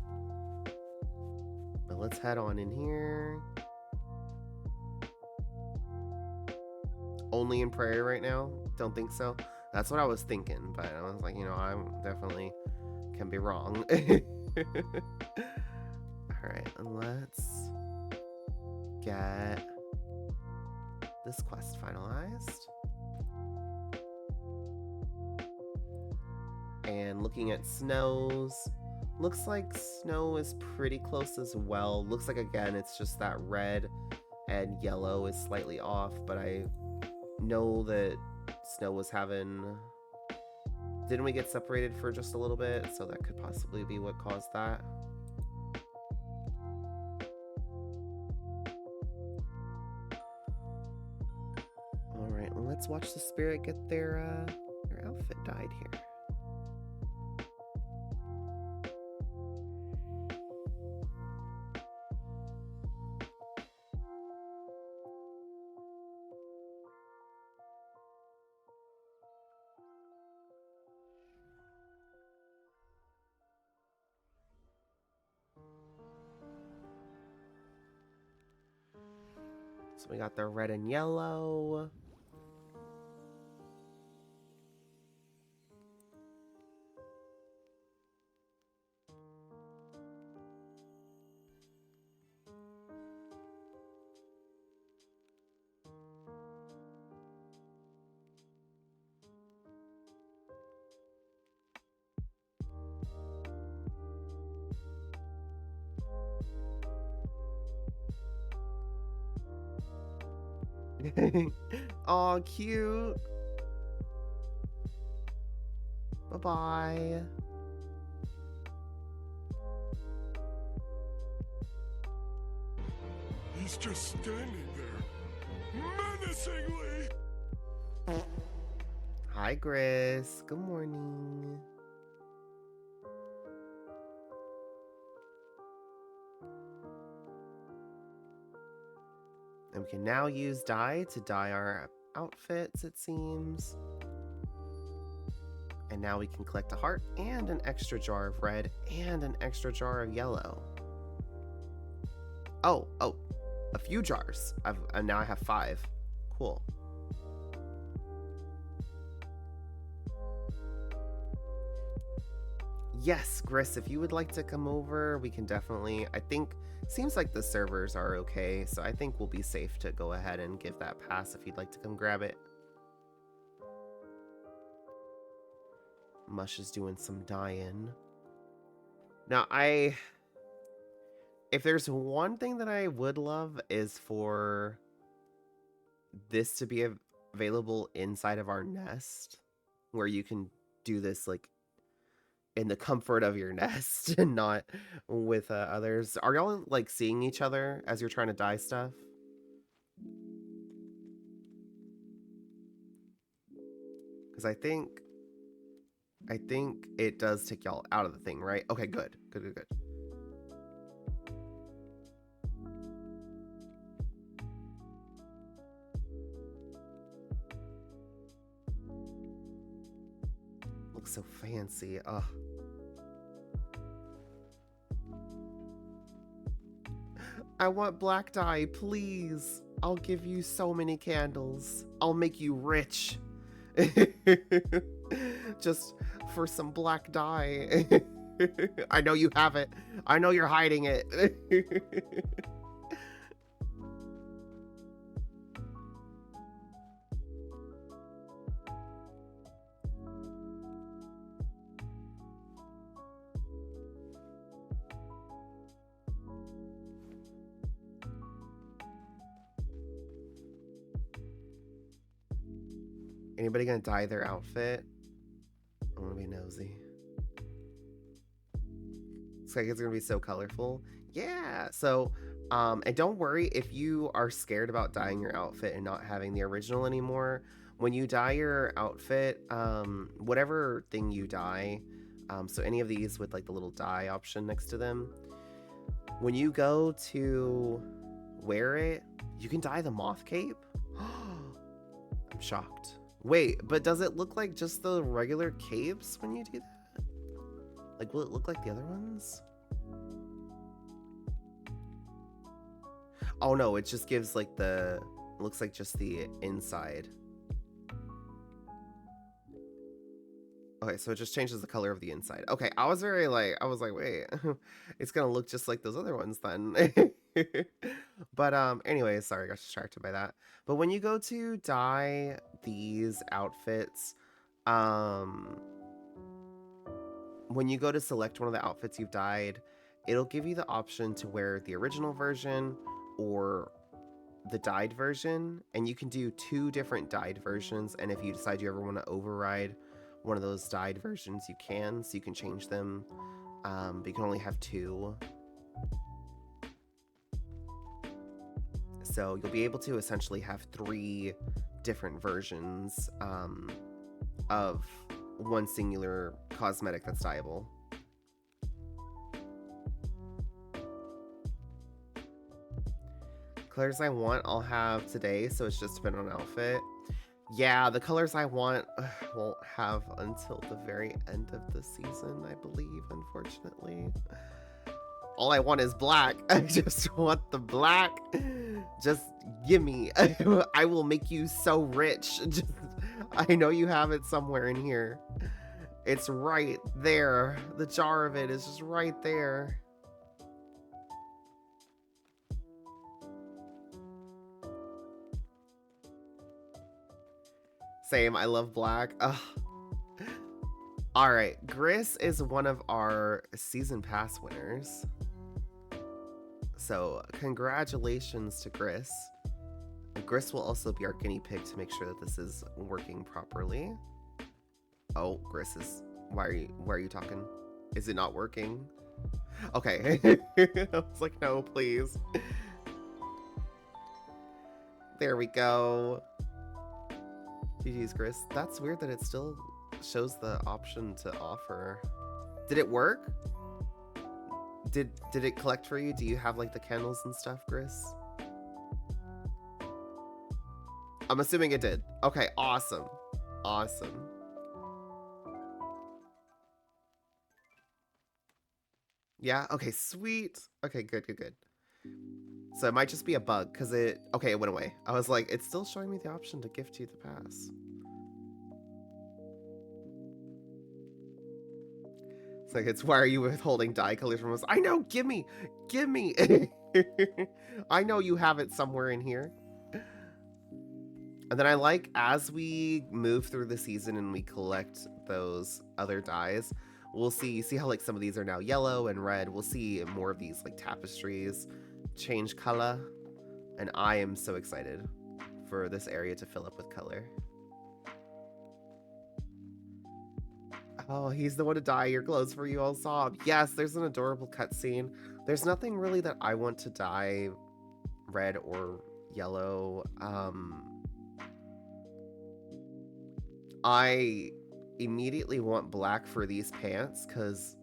But let's head on in here. Only in Prairie right now? Don't think so. That's what I was thinking, but I was like, you know, I definitely can be wrong. Alright, let's get this quest finalized. And looking at snows, looks like snow is pretty close as well. Looks like, again, it's just that red and yellow is slightly off, but I know that snow was having... Didn't we get separated for just a little bit? So that could possibly be what caused that. Alright, well, let's watch the spirit get their outfit dyed here. So we got the red and yellow. Aw, cute. Bye-bye. He's just standing there, menacingly. Hi, Gris. Good morning. And we can now use dye to dye our outfits, it seems. And now we can collect a heart and an extra jar of red and an extra jar of yellow. Oh, a few jars. Now I have 5. Cool. Yes, Gris, if you would like to come over, we can definitely, I think, seems like the servers are okay, so I think we'll be safe to go ahead and give that pass if you'd like to come grab it. Mush is doing some dyeing. Now, if there's one thing that I would love is for this to be available inside of our nest, where you can do this like in the comfort of your nest and not with others. Are y'all like seeing each other as you're trying to dye stuff? Because I think it does take y'all out of the thing, right? Okay, good. Looks so fancy. Ugh. I want black dye, please. I'll give you so many candles. I'll make you rich. Just for some black dye. I know you have it. I know you're hiding it. Anybody gonna dye their outfit? I wanna be nosy. It's like it's gonna be so colorful. Yeah, so and don't worry if you are scared about dyeing your outfit and not having the original anymore. When you dye your outfit, whatever thing you dye, so any of these with like the little dye option next to them, when you go to wear it, you can dye the moth cape. I'm shocked. Wait, but does it look like just the regular capes when you do that? Like, will it look like the other ones? Oh no, it just gives like the, looks like just the inside. Okay, so it just changes the color of the inside. Okay, I was like, wait, it's gonna look just like those other ones then. But anyway, sorry, I got distracted by that. But when you go to dye these outfits, when you go to select one of the outfits you've dyed, it'll give you the option to wear the original version or the dyed version, and you can do 2 different dyed versions, and if you decide you ever want to override one of those dyed versions, you can, so you can change them, but you can only have 2. So you'll be able to essentially have 3 different versions of one singular cosmetic that's dyeable. Colors I want I'll have today, so it's just depending on outfit. Yeah, the colors I want won't have until the very end of the season, I believe, unfortunately. All I want is black. I just want the black. Just gimme. I will make you so rich. I know you have it somewhere in here. It's right there. The jar of it is just right there. Same, I love black. Ugh. All right, Gris is one of our season pass winners. So congratulations to Gris. Gris will also be our guinea pig to make sure that this is working properly. Oh, Gris is... Why are you talking? Is it not working? Okay. I was like, no, please. There we go. GG's, Gris. That's weird that it still shows the option to offer. Did it work? Did it collect for you? Do you have like the candles and stuff, Gris? I'm assuming it did. Okay, awesome. Awesome. Yeah, okay, sweet. Okay, good. So it might just be a bug, because it went away. I was like, it's still showing me the option to gift you the pass. It's like, it's why are you withholding dye colors from us? I know, give me. I know you have it somewhere in here. And then I like, as we move through the season and we collect those other dyes, we'll see how like some of these are now yellow and red. We'll see more of these like tapestries change color. And I am so excited for this area to fill up with color. Oh, he's the one to dye your clothes for you all sob. Yes, there's an adorable cutscene. There's nothing really that I want to dye red or yellow. I immediately want black for these pants because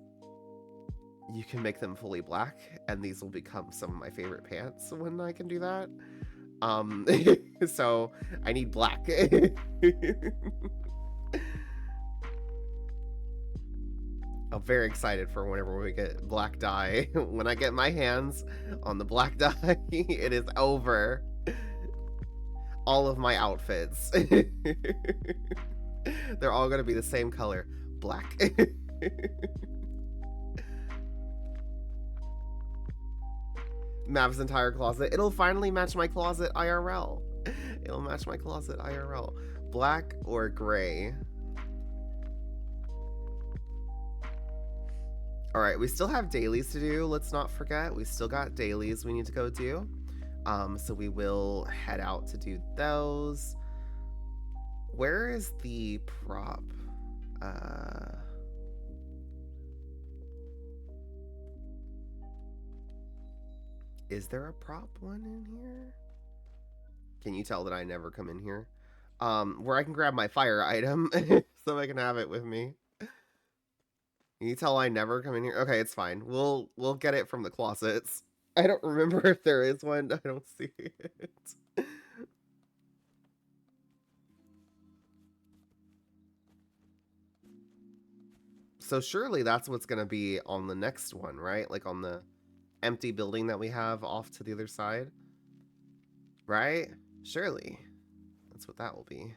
you can make them fully black and these will become some of my favorite pants when I can do that. So I need black. I'm very excited for whenever we get black dye. When I get my hands on the black dye, it is over. All of my outfits. They're all going to be the same color. Black. Mav's entire closet. It'll finally match my closet IRL. It'll match my closet IRL. Black or gray. All right, we still have dailies to do. Let's not forget. We still got dailies we need to go do. So we will head out to do those. Where is the prop? Is there a prop one in here? Can you tell that I never come in here? Where I can grab my fire item so I can have it with me. Can you tell I never come in here? Okay, it's fine. We'll get it from the closets. I don't remember if there is one. I don't see it. So surely that's what's going to be on the next one, right? Like on the empty building that we have off to the other side. Right? Surely. That's what that will be.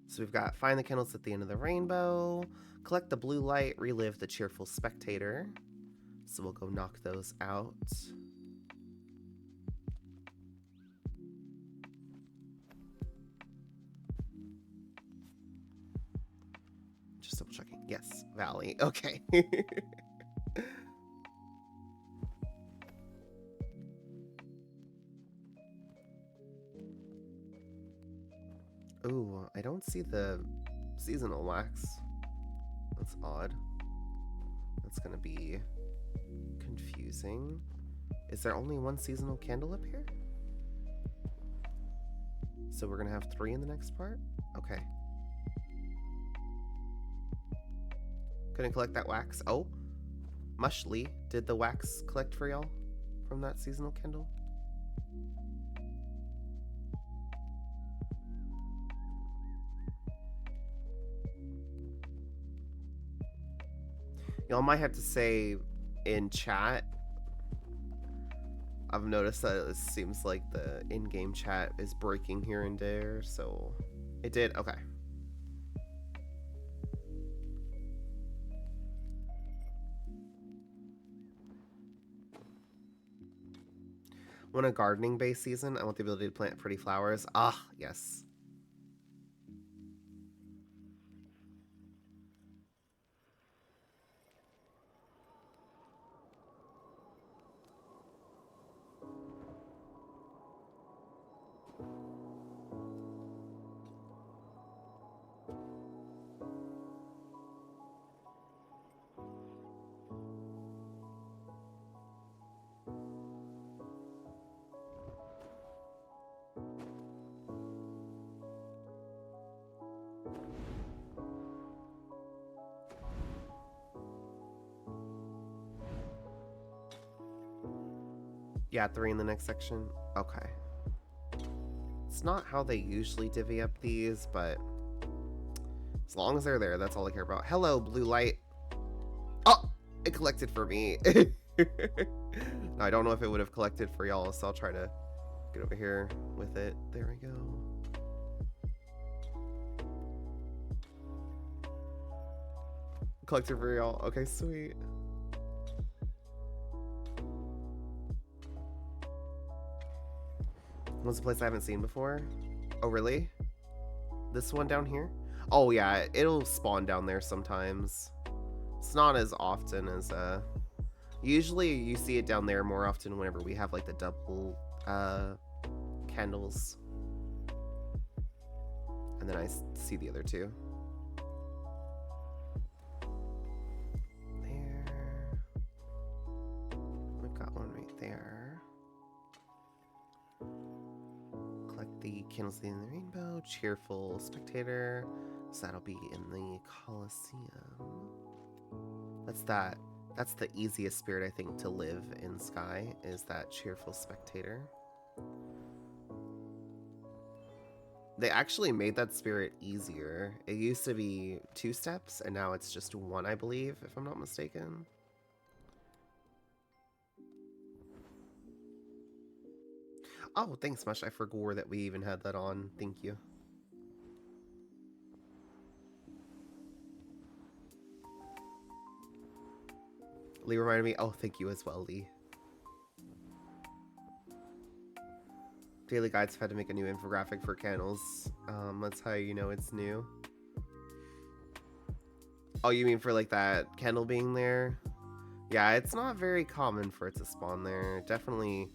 So we've got find the candles at the end of the rainbow, collect the blue light, relive the cheerful spectator. So we'll go knock those out. Just double checking. Yes, Valley. Okay. Ooh, I don't see the seasonal wax. That's odd. That's gonna be confusing. Is there only one seasonal candle up here? So we're gonna have 3 in the next part? Okay. Couldn't collect that wax. Oh, Mushly, did the wax collect for y'all from that seasonal candle? Y'all might have to say in chat. I've noticed that it seems like the in-game chat is breaking here and there, so it did. Okay. Want a gardening-based season? I want the ability to plant pretty flowers. Ah, yes. Yeah, 3 in the next section. Okay. It's not how they usually divvy up these, but as long as they're there, that's all I care about. Hello, blue light. Oh, it collected for me. Now, I don't know if it would have collected for y'all, so I'll try to get over here with it. There we go. Collected for y'all. Okay, sweet. What's a place I haven't seen before? Oh, really? This one down here? Oh, yeah, it'll spawn down there sometimes. It's not as often as, usually you see it down there more often whenever we have, like, the double, candles. And then I see the other two. There. We've got one right there. Collect the candles in the rainbow. Cheerful spectator. So that'll be in the Colosseum. That's the easiest spirit, I think, to live in Sky, is that cheerful spectator. They actually made that spirit easier. It used to be 2 steps, and now it's just 1, I believe, if I'm not mistaken. Oh, thanks, Mush. I forgot that we even had that on. Thank you. Lee reminded me. Oh, thank you as well, Lee. Daily Guides have had to make a new infographic for candles. That's how you know it's new. Oh, you mean for like that candle being there? Yeah, it's not very common for it to spawn there. Definitely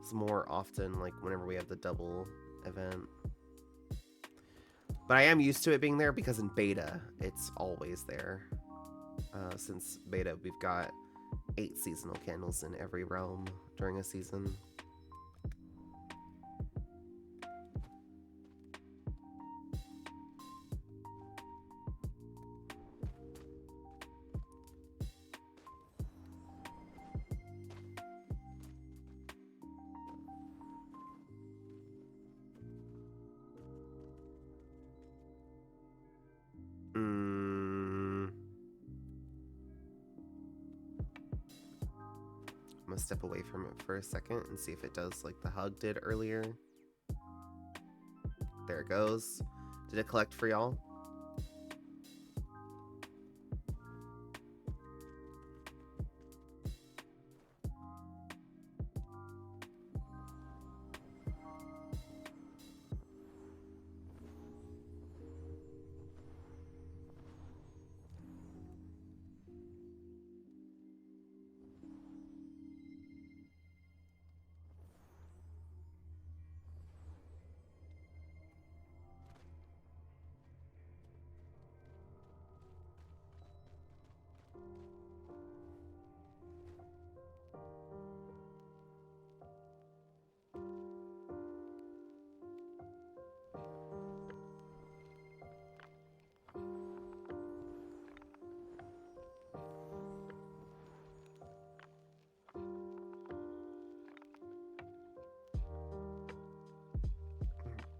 it's more often like whenever we have the double event. But I am used to it being there because in beta, it's always there. Since beta, we've got 8 seasonal candles in every realm during a season. I'm gonna step away from it for a second and see if it does like the hug did earlier. There it goes. Did it collect for y'all?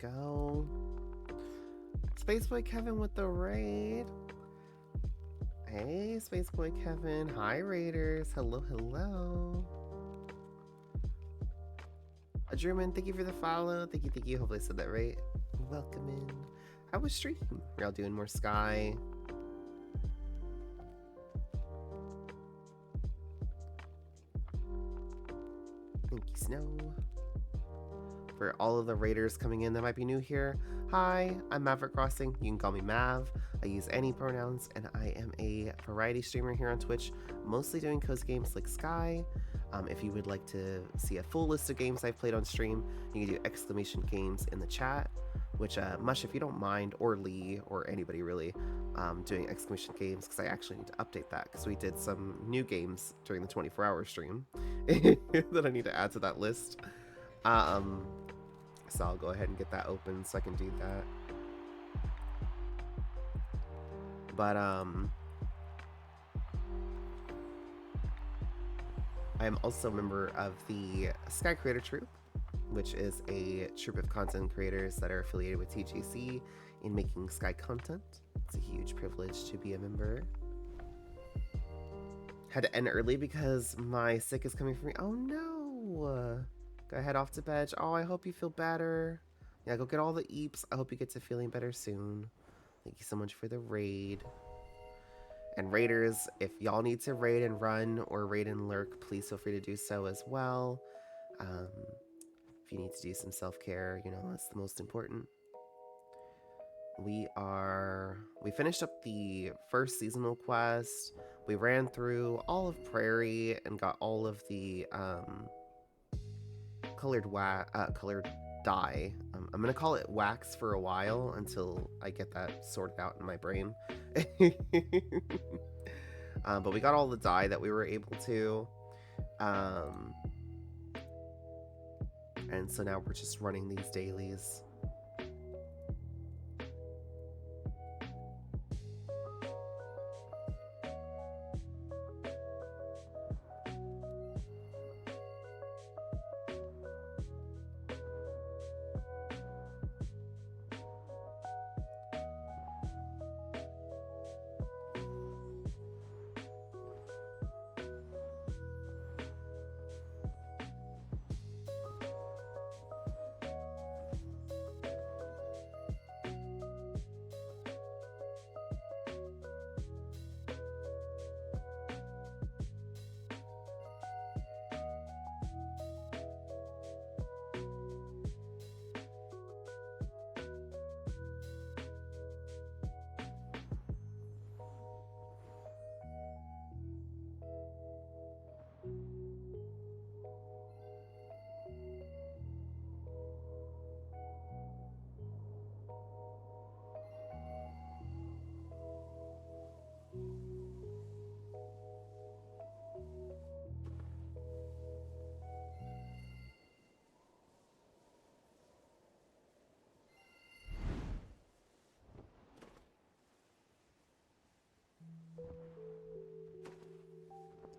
Go. Spaceboy Kevin with the raid. Hey, Spaceboy Kevin. Hi, Raiders. Hello, hello. German, thank you for the follow. Thank you. Hopefully I said that right. Welcome in. How was stream? Are y'all doing more Sky? Thank you, Snow. For all of the raiders coming in that might be new here, hi, I'm Maverick Crossing. You can call me Mav. I use any pronouns, and I am a variety streamer here on Twitch, mostly doing cozy games like Sky. If you would like to see a full list of games I've played on stream, you can do exclamation games in the chat, which Mush, if you don't mind, or Lee, or anybody really, doing exclamation games, because I actually need to update that, because we did some new games during the 24-hour stream that I need to add to that list. So I'll go ahead and get that open so I can do that. But I am also a member of the Sky Creator Troop, which is a troop of content creators that are affiliated with TGC in making Sky content. It's a huge privilege to be a member. Had to end early because my sick is coming for me. Oh no! Gotta head off to bed. Oh, I hope you feel better. Yeah, go get all the eeps. I hope you get to feeling better soon. Thank you so much for the raid. And raiders, if y'all need to raid and run or raid and lurk, please feel free to do so as well. If you need to do some self-care, you know, that's the most important. We finished up the first seasonal quest. We ran through all of Prairie and got all of the colored dye. I'm gonna call it wax for a while until I get that sorted out in my brain. But we got all the dye that we were able to. And so now we're just running these dailies.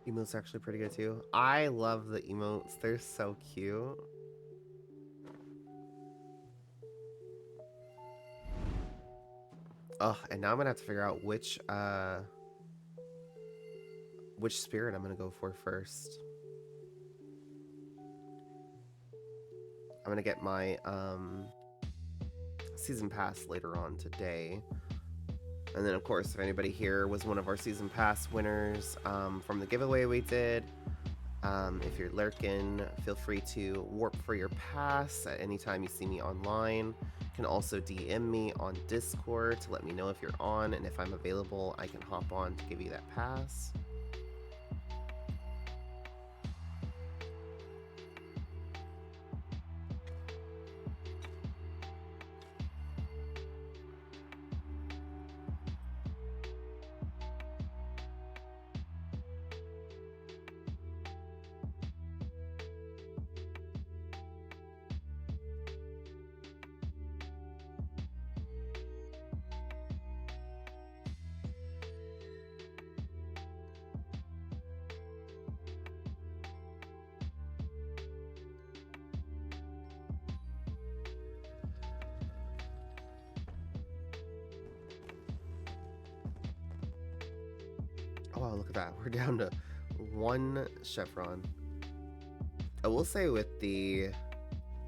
Emotes are actually pretty good too. I love the emotes. They're so cute. Oh, and now I'm gonna have to figure out which spirit I'm gonna go for first. I'm gonna get my season pass later on today. And then, of course, if anybody here was one of our season pass winners from the giveaway we did, if you're lurking, feel free to warp for your pass at any time you see me online. You can also DM me on Discord to let me know if you're on, and if I'm available, I can hop on to give you that pass. Oh, wow, look at that. We're down to 1 chevron. I will say with the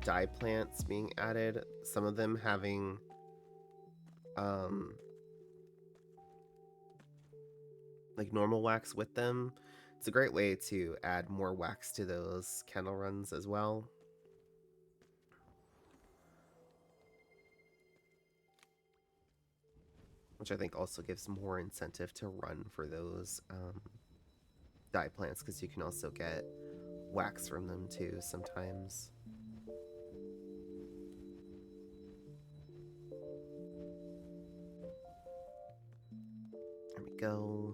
dye plants being added, some of them having like normal wax with them, it's a great way to add more wax to those candle runs as well. Which I think also gives more incentive to run for those dye plants, because you can also get wax from them too sometimes. There we go.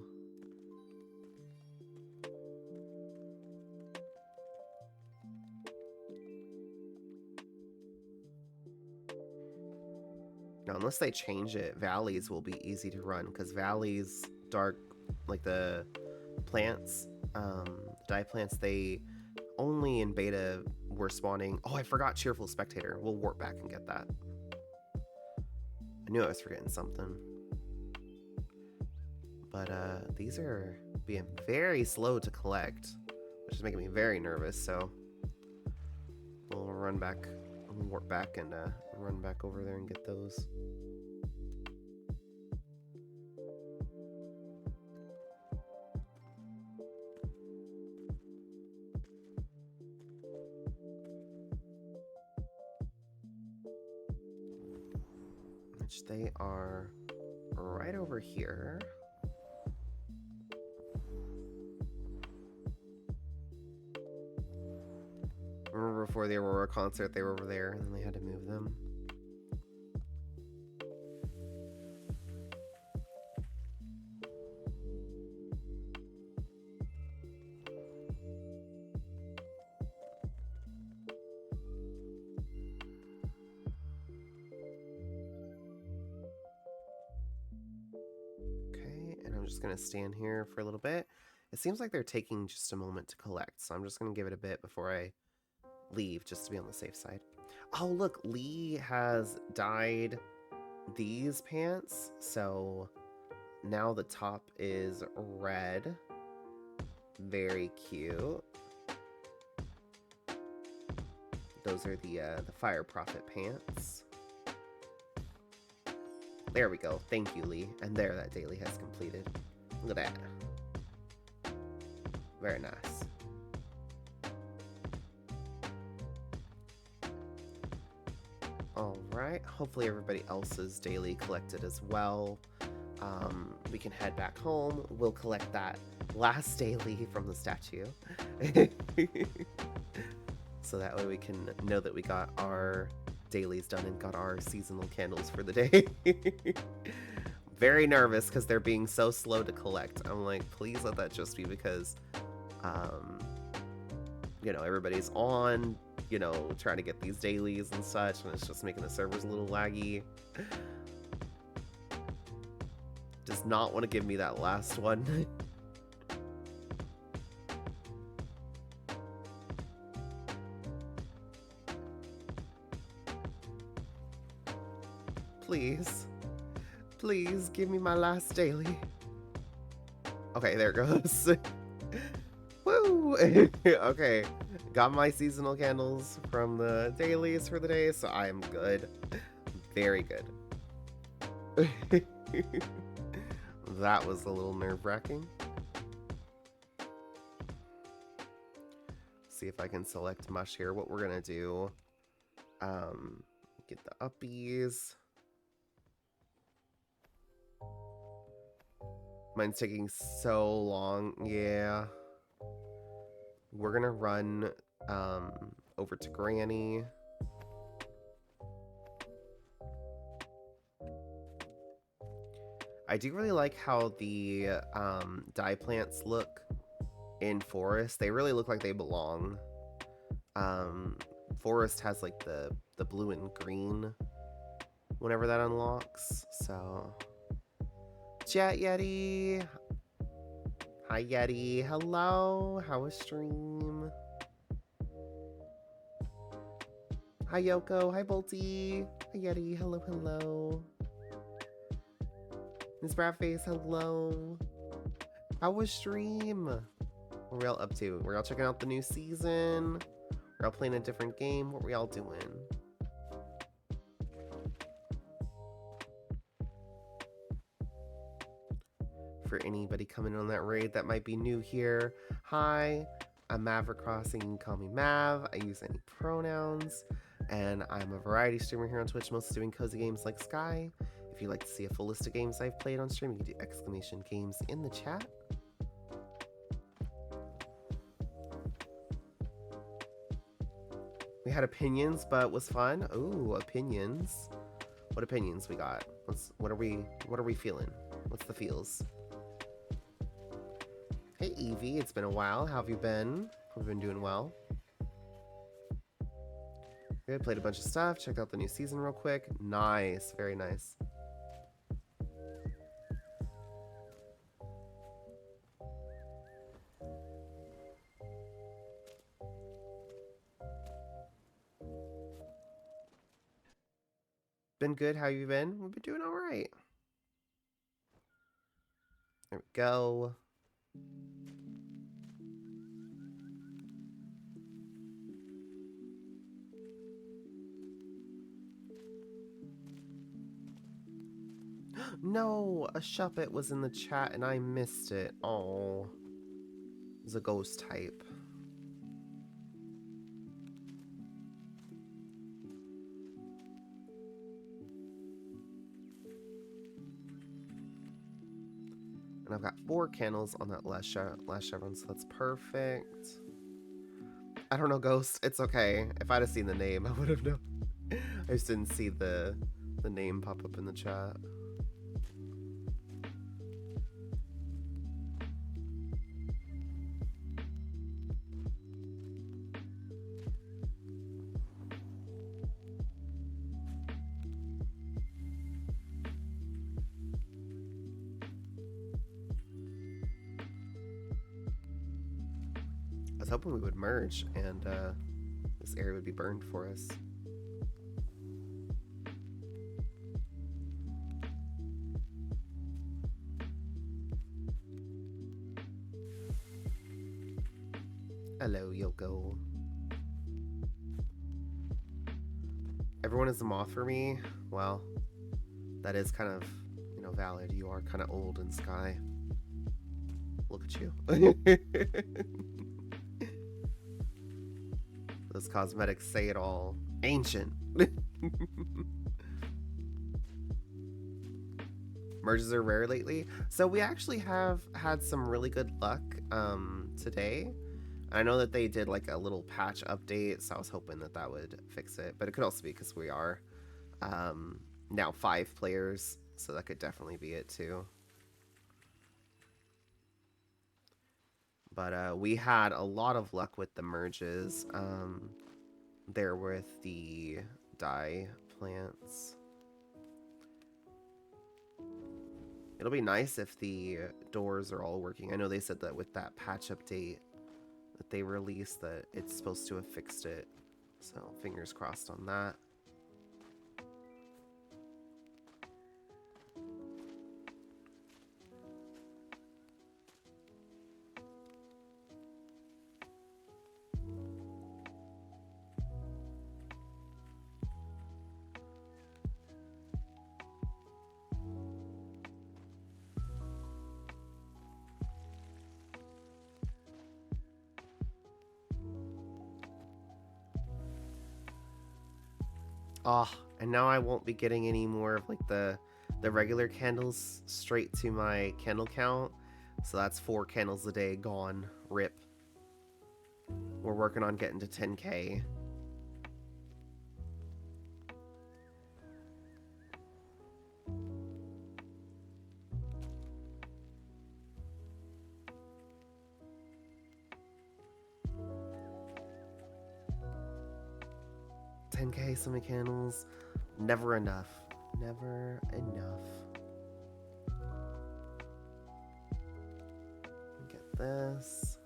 Now, unless they change it, valleys will be easy to run, because valleys, dark, like the plants, dye plants, they only in beta were spawning. Oh, I forgot Cheerful Spectator. We'll warp back and get that. I knew I was forgetting something. But these are being very slow to collect, which is making me very nervous, so we'll run back, we'll warp back and run back over there and get those. Which they are right over here. Remember before the Aurora concert, they were over there, and then they had to move them. Okay, and I'm just gonna stand here for a little bit. It seems like they're taking just a moment to collect, so I'm just gonna give it a bit before I leave, just to be on the safe side. Oh, look, Lee has dyed these pants, so now the top is red. Very cute. Those are the Fire Prophet pants. There we go. Thank you, Lee. And there, that daily has completed. Look at that. Very nice. Alright, hopefully everybody else's daily collected as well. We can head back home. We'll collect that last daily from the statue. So that way we can know that we got our dailies done and got our seasonal candles for the day. Very nervous because they're being so slow to collect. I'm like, please let that just be because, you know, everybody's on, you know, trying to get these dailies and such, and it's just making the servers a little laggy. Does not want to give me that last one. Please. Please give me my last daily. Okay, there it goes. Woo! Okay, got my seasonal candles from the dailies for the day, so I am good. Very good. That was a little nerve-wracking. See if I can select mush here. What we're gonna do, get the uppies. Mine's taking so long. Yeah. We're gonna run over to Granny. I do really like how the dye plants look in Forest. They really look like they belong. Forest has like the blue and green whenever that unlocks. So Chat Yeti. Hi Yeti. Hello. How was stream? Hi Yoko. Hi Bolty. Hi Yeti. Hello, hello. Miss Bradface, hello. How was stream? What were we all up to? We're all checking out the new season. We're all playing a different game. What were we all doing? For anybody coming on that raid that might be new here, hi, I'm Maverick Crossing. You can call me Mav. I use any pronouns, and I'm a variety streamer here on Twitch, mostly doing cozy games like Sky. If you'd like to see a full list of games I've played on stream, you can do exclamation games in the chat. We had opinions, but was fun. Ooh, opinions. What opinions we got? What are we feeling? What's the feels? Hey Evie, it's been a while. How have you been? Hope you've been doing well. Good, played a bunch of stuff. Checked out the new season real quick. Nice, very nice. been good. How you been? We've been doing all right. There we go. No, a Shuppet was in the chat and I missed it. Oh, it was a ghost type. And I've got 4 candles on that last chevron, so that's perfect. I don't know, Ghost. It's okay. If I'd have seen the name, I would have known. I just didn't see the name pop up in the chat. I was hoping we would merge and this area would be burned for us. Hello, Yoko. Everyone is a moth for me. Well, that is kind of, you know, valid. You are kind of old in Sky. Look at you. Those cosmetics say it all. Ancient. Merges are rare lately. So we actually have had some really good luck today. I know that they did like a little patch update, so I was hoping that that would fix it. But it could also be because we are now 5 players, so that could definitely be it too. But we had a lot of luck with the merges there with the dye plants. It'll be nice if the doors are all working. I know they said that with that patch update that they released that it's supposed to have fixed it. So fingers crossed on that. Oh, and now I won't be getting any more of like the regular candles straight to my candle count. So that's 4 candles a day gone. Rip. We're working on getting to 10K. So many candles. Never enough. Never enough. Get this.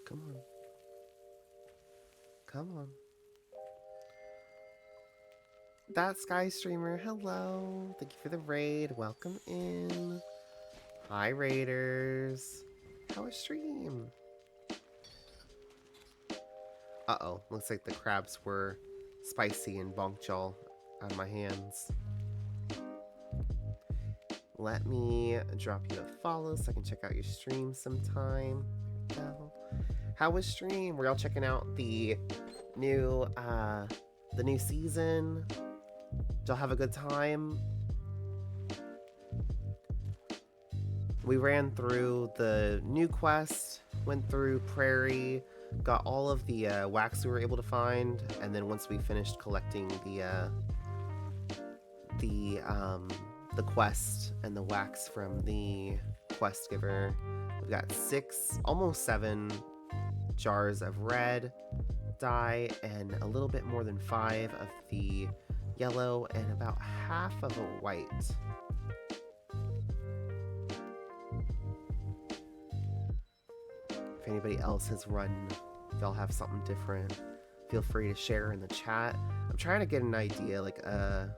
Come on. Come on. That Sky Streamer, hello. Thank you for the raid. Welcome in. Hi, Raiders. How was stream? Uh-oh. Looks like the crabs were spicy and bonked y'all out of my hands. Let me drop you a follow so I can check out your stream sometime. How was stream? Were y'all checking out the new season? Did y'all have a good time? We ran through the new quest, went through Prairie, got all of the wax we were able to find, and then once we finished collecting the quest and the wax from the quest giver. We've got 6, almost 7 jars of red dye and a little bit more than 5 of the yellow and about half of a white. If anybody else has run, if y'all have something different, feel free to share in the chat. I'm trying to get an idea, like a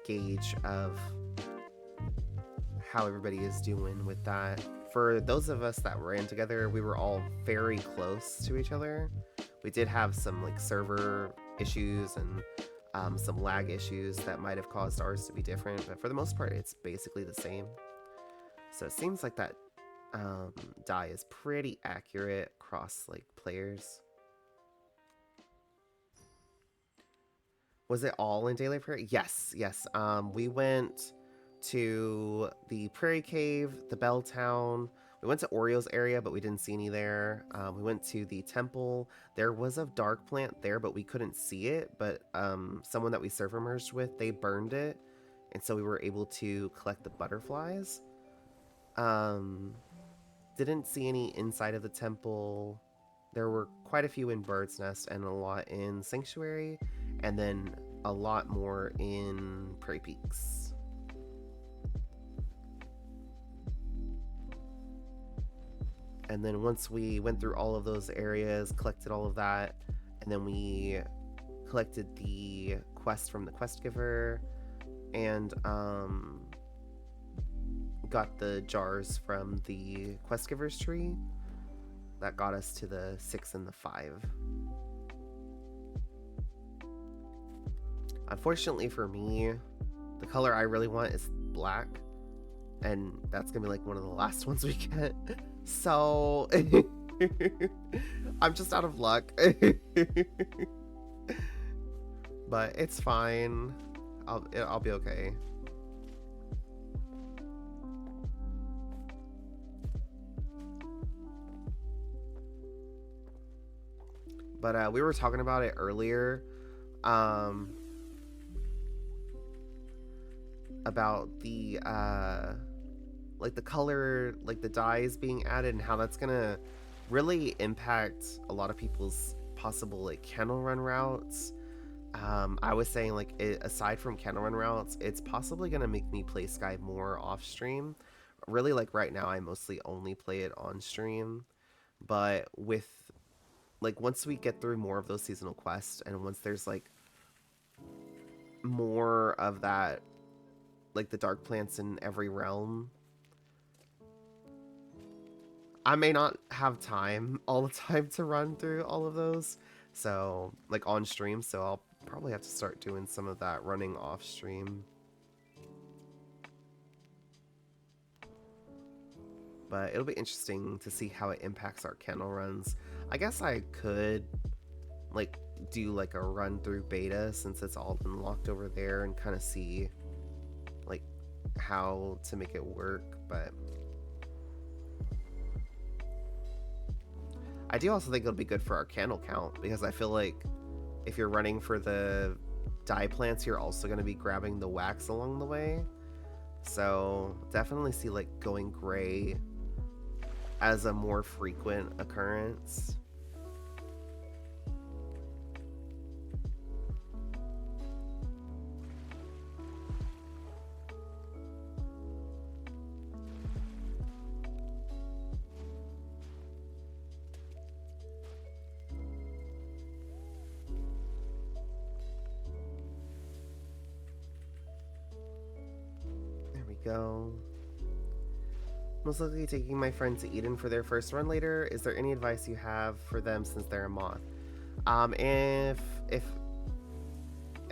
gauge of how everybody is doing with that. For those of us that ran together, we were all very close to each other. We did have some like server issues and some lag issues that might have caused ours to be different, but for the most part, it's basically the same. So it seems like that die is pretty accurate across like players. Was it all in Daylight Prairie? Yes. We went to the Prairie Cave, the Bell Town. We went to Oreo's area, but we didn't see any there. We went to the temple. There was a dark plant there, but we couldn't see it. But someone that we server merged with, they burned it. And so we were able to collect the butterflies. Didn't see any inside of the temple. There were quite a few in Bird's Nest and a lot in Sanctuary. And then a lot more in Prairie Peaks. And then once we went through all of those areas, collected all of that, and then we collected the quest from the quest giver and got the jars from the quest giver's tree. That got us to the 6 and the 5. Unfortunately for me, the color I really want is black, and that's gonna be like one of the last ones we get. So I'm just out of luck. But it's fine. I'll be okay. But we were talking about it earlier. About the like the color, like the dyes being added and how that's gonna really impact a lot of people's possible like candle run routes. I was saying like aside from candle run routes, it's possibly gonna make me play Sky more off stream. Really, like right now I mostly only play it on stream, but with like once we get through more of those seasonal quests and once there's like more of that, like the dark plants in every realm, I may not have time all the time to run through all of those, so like on stream, so I'll probably have to start doing some of that running off stream. But it'll be interesting to see how it impacts our candle runs. I guess I could like do like a run through beta since it's all been locked over there and kind of see like how to make it work, but I do also think it'll be good for our candle count, because I feel like if you're running for the dye plants, you're also going to be grabbing the wax along the way. So definitely see like going gray as a more frequent occurrence. Go. Most likely taking my friend to Eden for their first run later. Is there any advice you have for them since they're a moth? If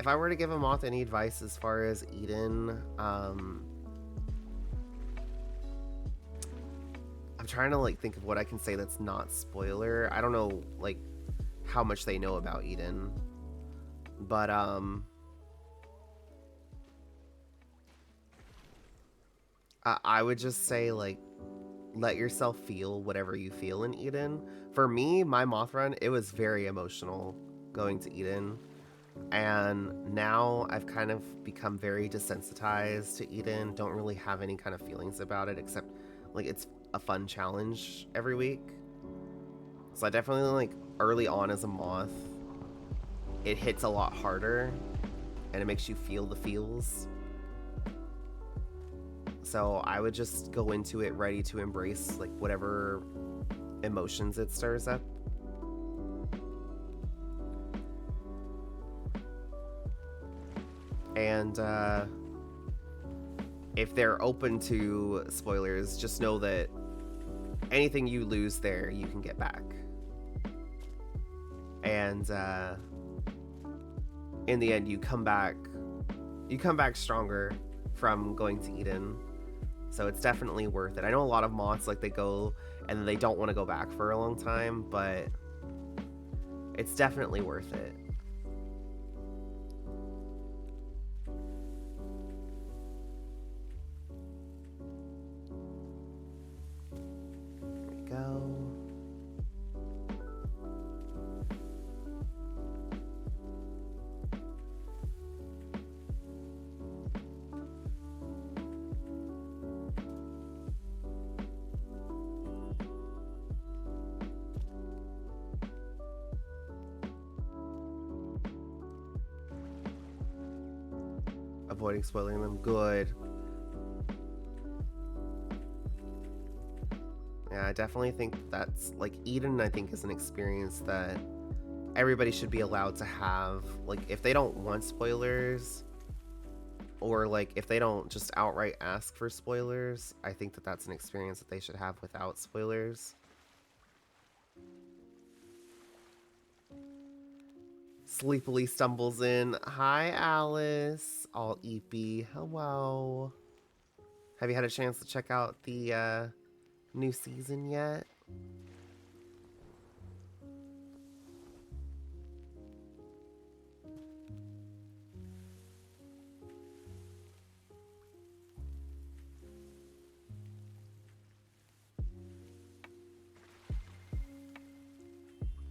I were to give a moth any advice as far as Eden, I'm trying to like think of what I can say that's not spoiler. I don't know like how much they know about Eden, but I would just say like let yourself feel whatever you feel in Eden. For me, my moth run, it was very emotional going to Eden, and now I've kind of become very desensitized to Eden. Don't really have any kind of feelings about it except like it's a fun challenge every week. So I definitely like early on as a moth, it hits a lot harder and it makes you feel the feels. So I would just go into it ready to embrace like whatever emotions it stirs up. And if they're open to spoilers, just know that anything you lose there, you can get back. And in the end, you come back stronger from going to Eden. So it's definitely worth it. I know a lot of moths, like, they go and then they don't want to go back for a long time, but it's definitely worth it. There we go. Avoiding spoiling them. Good. Yeah, I definitely think that's like Eden, I think, is an experience that everybody should be allowed to have. Like, if they don't want spoilers, or like if they don't just outright ask for spoilers, I think that that's an experience that they should have without spoilers. Sleepily stumbles in. Hi, Alice. All eepy. Hello. Have you had a chance to check out the new season yet?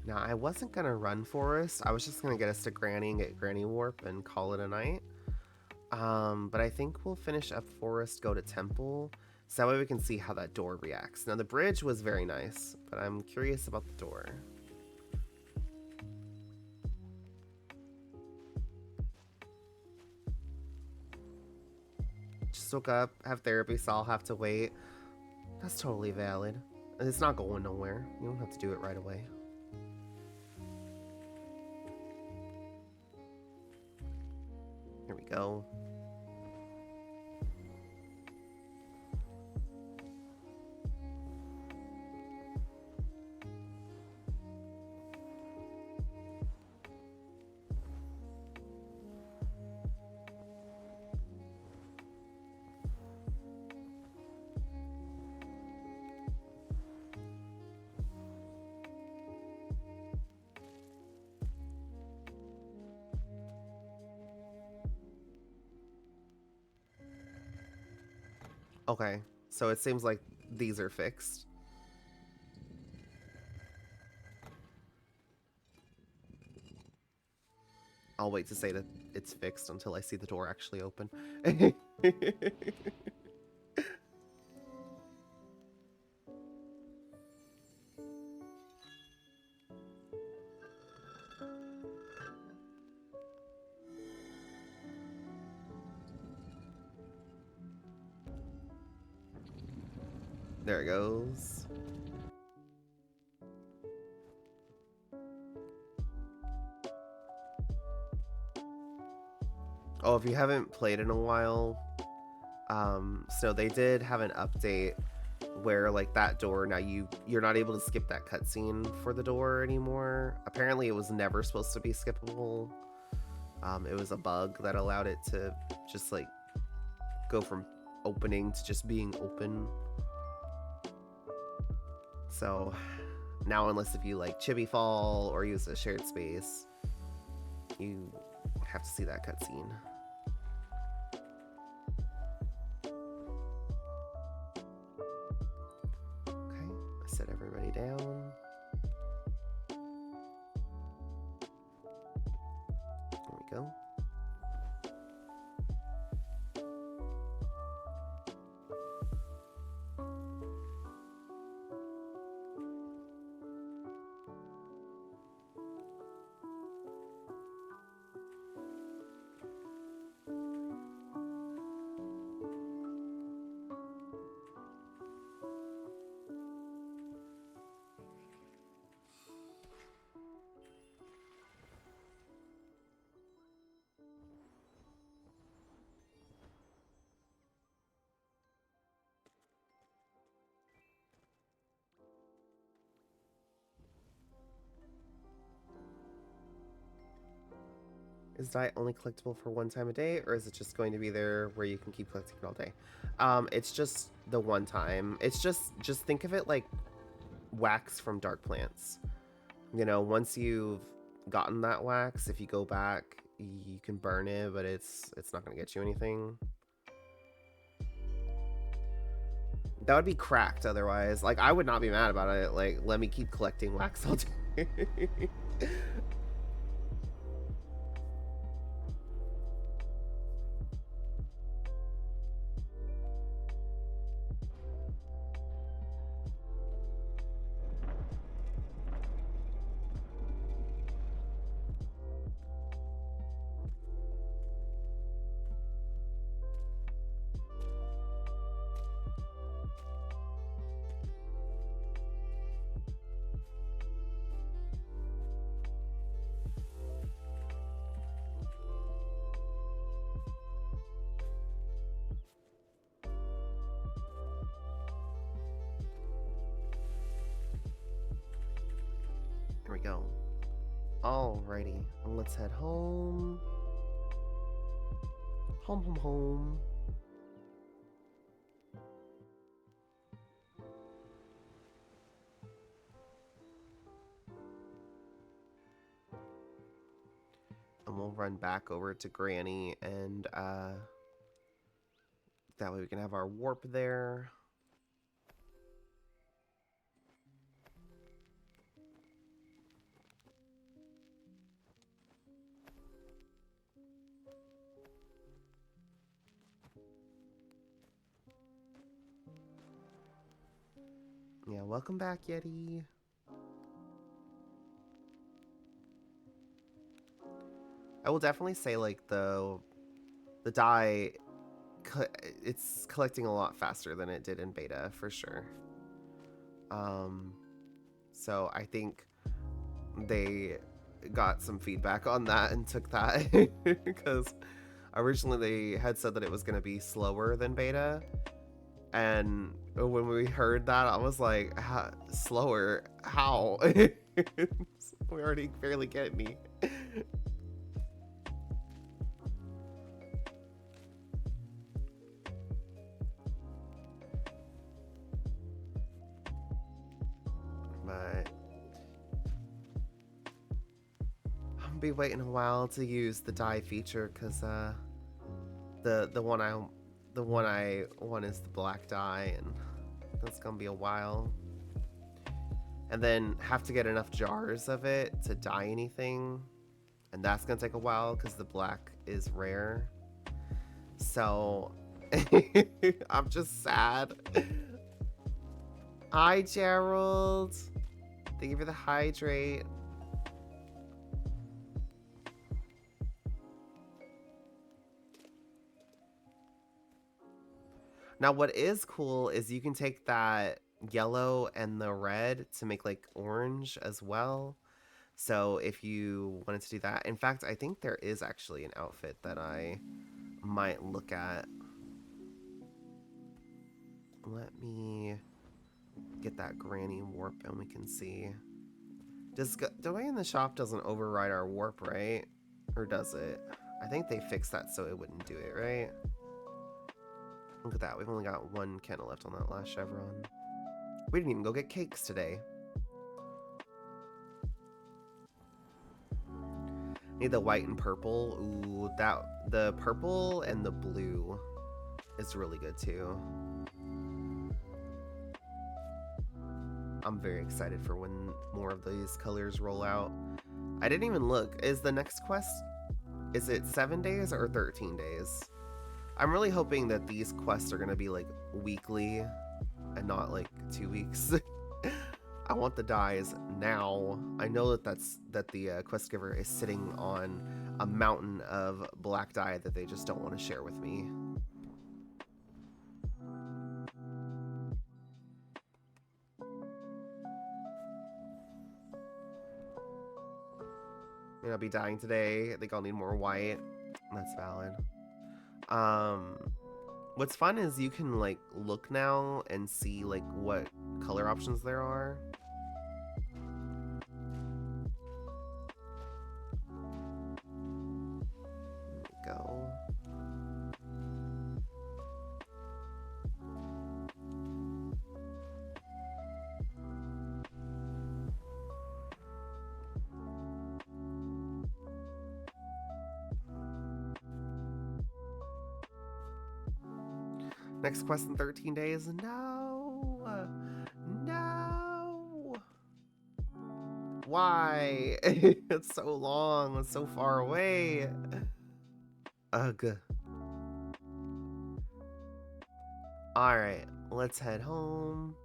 Now, I wasn't going to run Forest. I was just going to get us to Granny and get Granny Warp and call it a night. But I think we'll finish up Forest, go to Temple, so that way we can see how that door reacts. Now, the bridge was very nice, but I'm curious about the door. Just woke up, have therapy, so I'll have to wait. That's totally valid. It's not going nowhere. You don't have to do it right away. Here we go. Okay, so it seems like these are fixed. I'll wait to say that it's fixed until I see the door actually open. There it goes. Oh, if you haven't played in a while, so they did have an update where like that door, now you're not able to skip that cutscene for the door anymore. Apparently it was never supposed to be skippable. It was a bug that allowed it to just like go from opening to just being open. So now, unless if you like Chibi Fall or use a shared space, you have to see that cutscene. Okay, I set everybody down. There we go. Is dye only collectible for one time a day, or is it just going to be there where you can keep collecting it all day? It's just the one time. It's just think of it like wax from dark plants. You know, once you've gotten that wax, if you go back, you can burn it, but it's not going to get you anything. That would be cracked otherwise. Like, I would not be mad about it. Like, let me keep collecting wax all day. Here we go. Alrighty, let's head home. Home. And we'll run back over to Granny, and that way we can have our warp there. Yeah, welcome back, Yeti. I will definitely say, like, the dye, it's collecting a lot faster than it did in beta, for sure. So I think they got some feedback on that and took that, because originally they had said that it was going to be slower than beta, and when we heard that, I was like, slower? How? We already barely get any. But I'm gonna be waiting a while to use the dye feature, because the one I want is the black dye, and that's gonna be a while. And then have to get enough jars of it to dye anything, and that's gonna take a while because the black is rare. So I'm just sad. Hi, Gerald. Thank you for the hydrate. Now, what is cool is you can take that yellow and the red to make like orange as well. So if you wanted to do that, in fact, I think there is actually an outfit that I might look at. Let me get that granny warp and we can see. The way in the shop doesn't override our warp, right? Or does it? I think they fixed that so it wouldn't do it, right? Look at that. We've only got one candle left on that last chevron. We didn't even go get cakes today. Need the white and purple. Ooh, the purple and the blue is really good too. I'm very excited for when more of these colors roll out. I didn't even look. Is the next quest, is it 7 days or 13 days? I'm really hoping that these quests are going to be like weekly and not like 2 weeks. I want the dyes now. I know that the quest giver is sitting on a mountain of black dye that they just don't want to share with me. I'll be dying today. I think I'll need more white. That's valid. What's fun is you can like look now and see like what color options there are. Next quest in 13 days. No. No. Why? It's so long. It's so far away. Ugh. Alright, let's head home.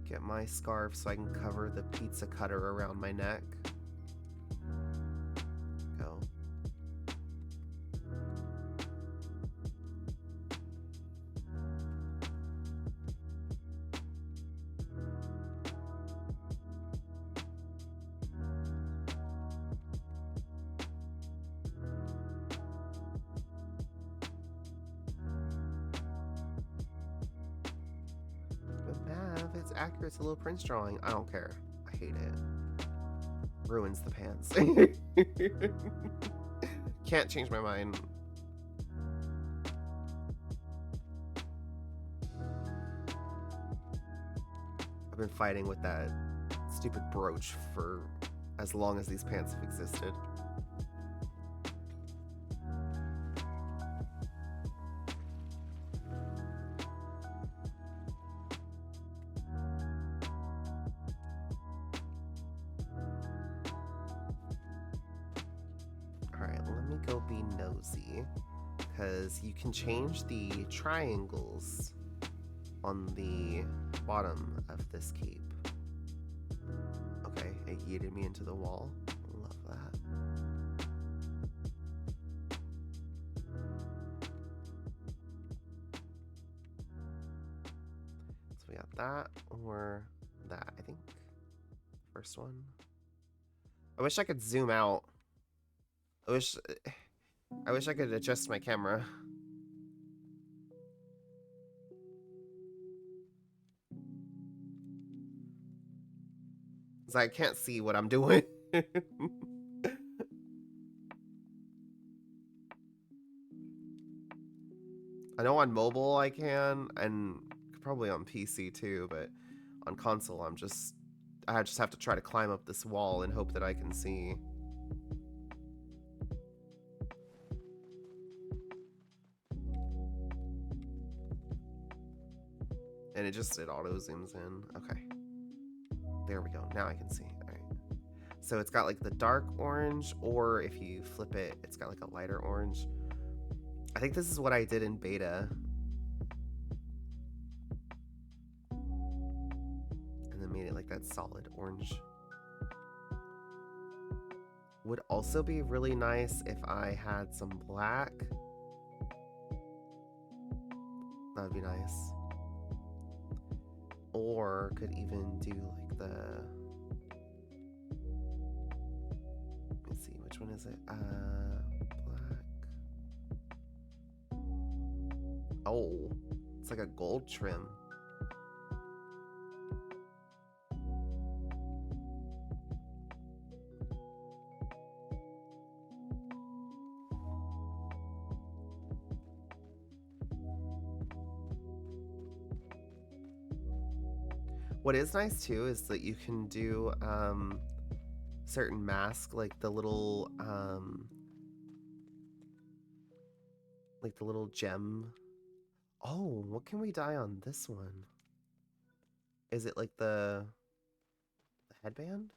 Get my scarf so I can cover the pizza cutter around my neck. Go. It's accurate. It's a Little Prince drawing. I don't care. I hate it. Ruins the pants. Can't change my mind. I've been fighting with that stupid brooch for as long as these pants have existed. Go be nosy, because you can change the triangles on the bottom of this cape. Okay, it yeeted me into the wall. Love that. So we got that or that, I think. First one. I wish I could zoom out. I wish I could adjust my camera. Cause I can't see what I'm doing. I know on mobile I can, and probably on PC too, but on console I just have to try to climb up this wall and hope that I can see. And it auto zooms in. Okay. There we go. Now I can see. All right. So it's got like the dark orange, or if you flip it, it's got like a lighter orange. I think this is what I did in beta. And then made it like that solid orange. Would also be really nice if I had some black. That would be nice. Or could even do like the... Let me see, which one is it? Black. Oh, it's like a gold trim. What is nice too is that you can do certain masks, like the little gem. Oh, what can we dye on this one? Is it like the headband?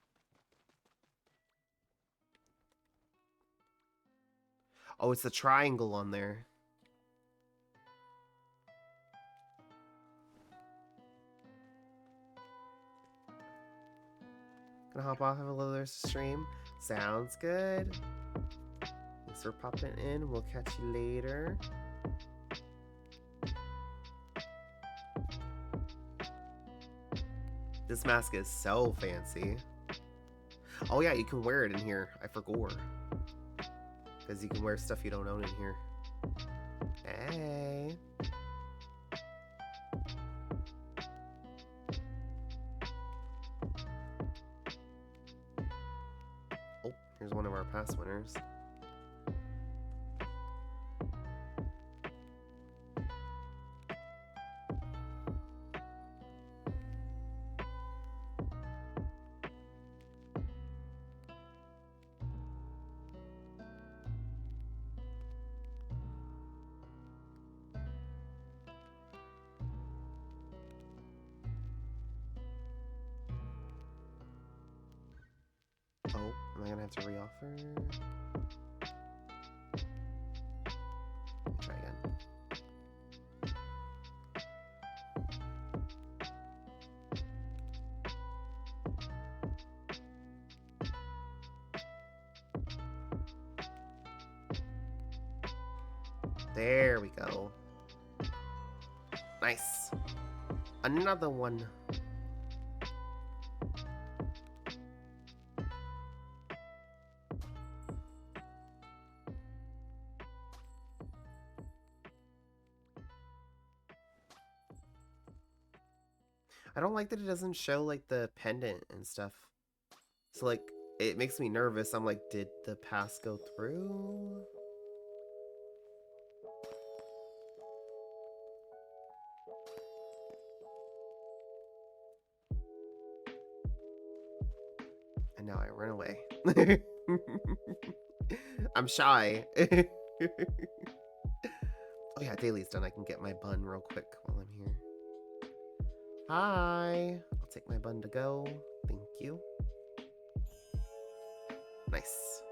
Oh, it's the triangle on there. Gonna hop off of another stream. Sounds good. Thanks for popping in. We'll catch you later. This mask is so fancy. Oh yeah, you can wear it in here. I forgot. Because you can wear stuff you don't own in here. Hey. Oh, here's one of our past winners. Oh, am I gonna have to reoffer? Try again. There we go. Nice. Another one. I don't like that it doesn't show like the pendant and stuff. So like it makes me nervous. I'm like, did the pass go through? And now I run away. I'm shy. Oh yeah, daily's done. I can get my bun real quick while I'm here. Hi. I'll take my bun to go. Thank you. Nice.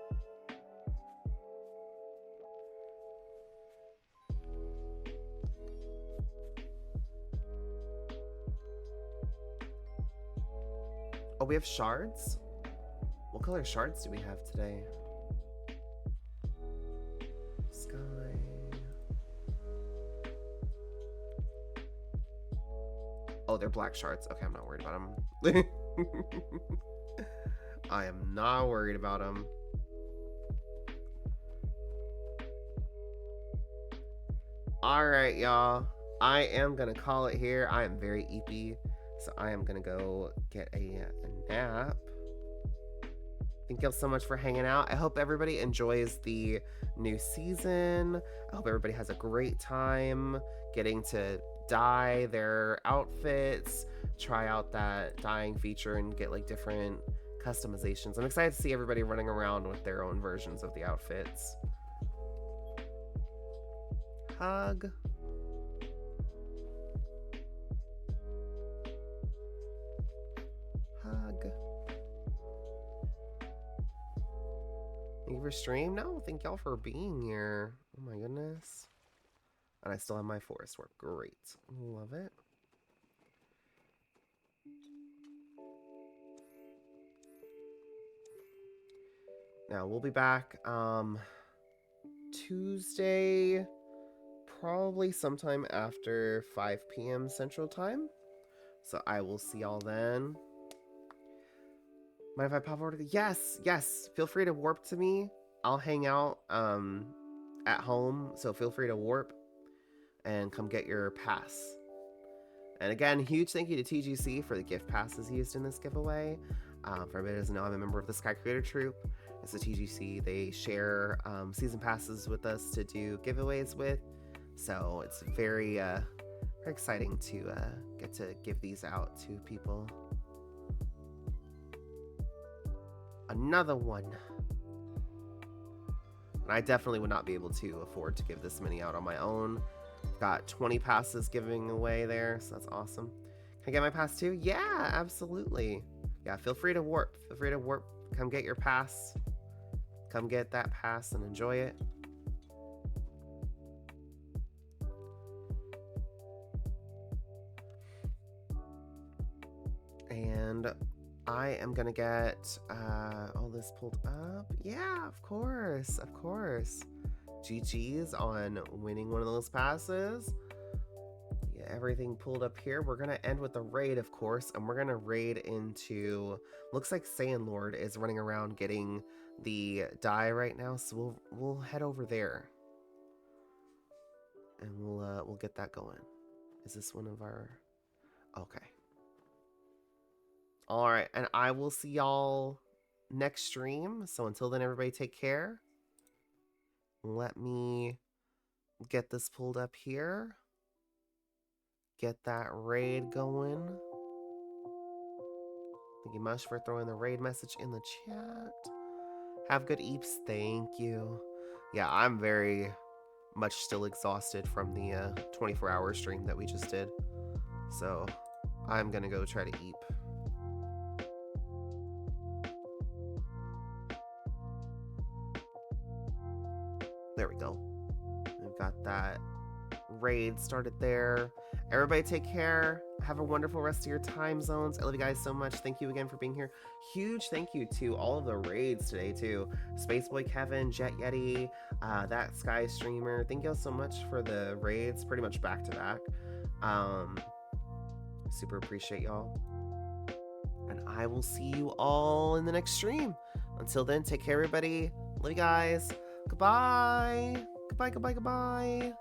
Oh, we have shards? What color shards do we have today? Sky. Oh, they're black shards. Okay, I'm not worried about them. I am not worried about them. Alright, y'all. I am going to call it here. I am very eepy, so I am going to go get a nap. Thank y'all so much for hanging out. I hope everybody enjoys the new season. I hope everybody has a great time getting to dye their outfits, try out that dyeing feature, and get like different customizations. I'm excited to see everybody running around with their own versions of the outfits. Hug. Hug. Thank you for stream. No, thank y'all for being here. Oh my goodness. And I still have my forest work. Great. Love it. Now we'll be back Tuesday, probably sometime after 5 p.m. Central Time. So I will see y'all then. Mind if I pop over to the... Yes. Feel free to warp to me. I'll hang out at home. So feel free to warp and come get your pass. And again, huge thank you to TGC for the gift passes used in this giveaway. For everybody who doesn't know, I'm a member of the Sky Creator Troupe. It's a TGC. They share season passes with us to do giveaways with. So it's very exciting to get to give these out to people. Another one. And I definitely would not be able to afford to give this many out on my own. Got 20 passes giving away there, so that's awesome. Can I get my pass too? Yeah, absolutely. Yeah, feel free to warp. Feel free to warp. Come get your pass. Come get that pass and enjoy it. And I am gonna get all this pulled up. Yeah, of course. GG's on winning one of those passes. Yeah, everything pulled up here. We're gonna end with the raid, of course, and we're gonna raid into... Looks like Saiyan Lord is running around getting the dye right now, so we'll head over there. And we'll get that going. Is this one of our... Okay. All right, and I will see y'all next stream. So until then, everybody take care. Let me get this pulled up here. Get that raid going. Thank you much for throwing the raid message in the chat. Have good eeps. Thank you. Yeah, I'm very much still exhausted from the 24-hour stream that we just did. So I'm going to go try to eep. There we go. We've got that raid started there. Everybody take care. Have a wonderful rest of your time zones. I love you guys so much. Thank you again for being here. Huge thank you to all of the raids today too. Spaceboy Kevin, Jet Yeti, that Sky Streamer. Thank you all so much for the raids, pretty much back to back. Super appreciate y'all. And I will see you all in the next stream. Until then, take care everybody. Love you guys. Goodbye. Goodbye, goodbye, goodbye.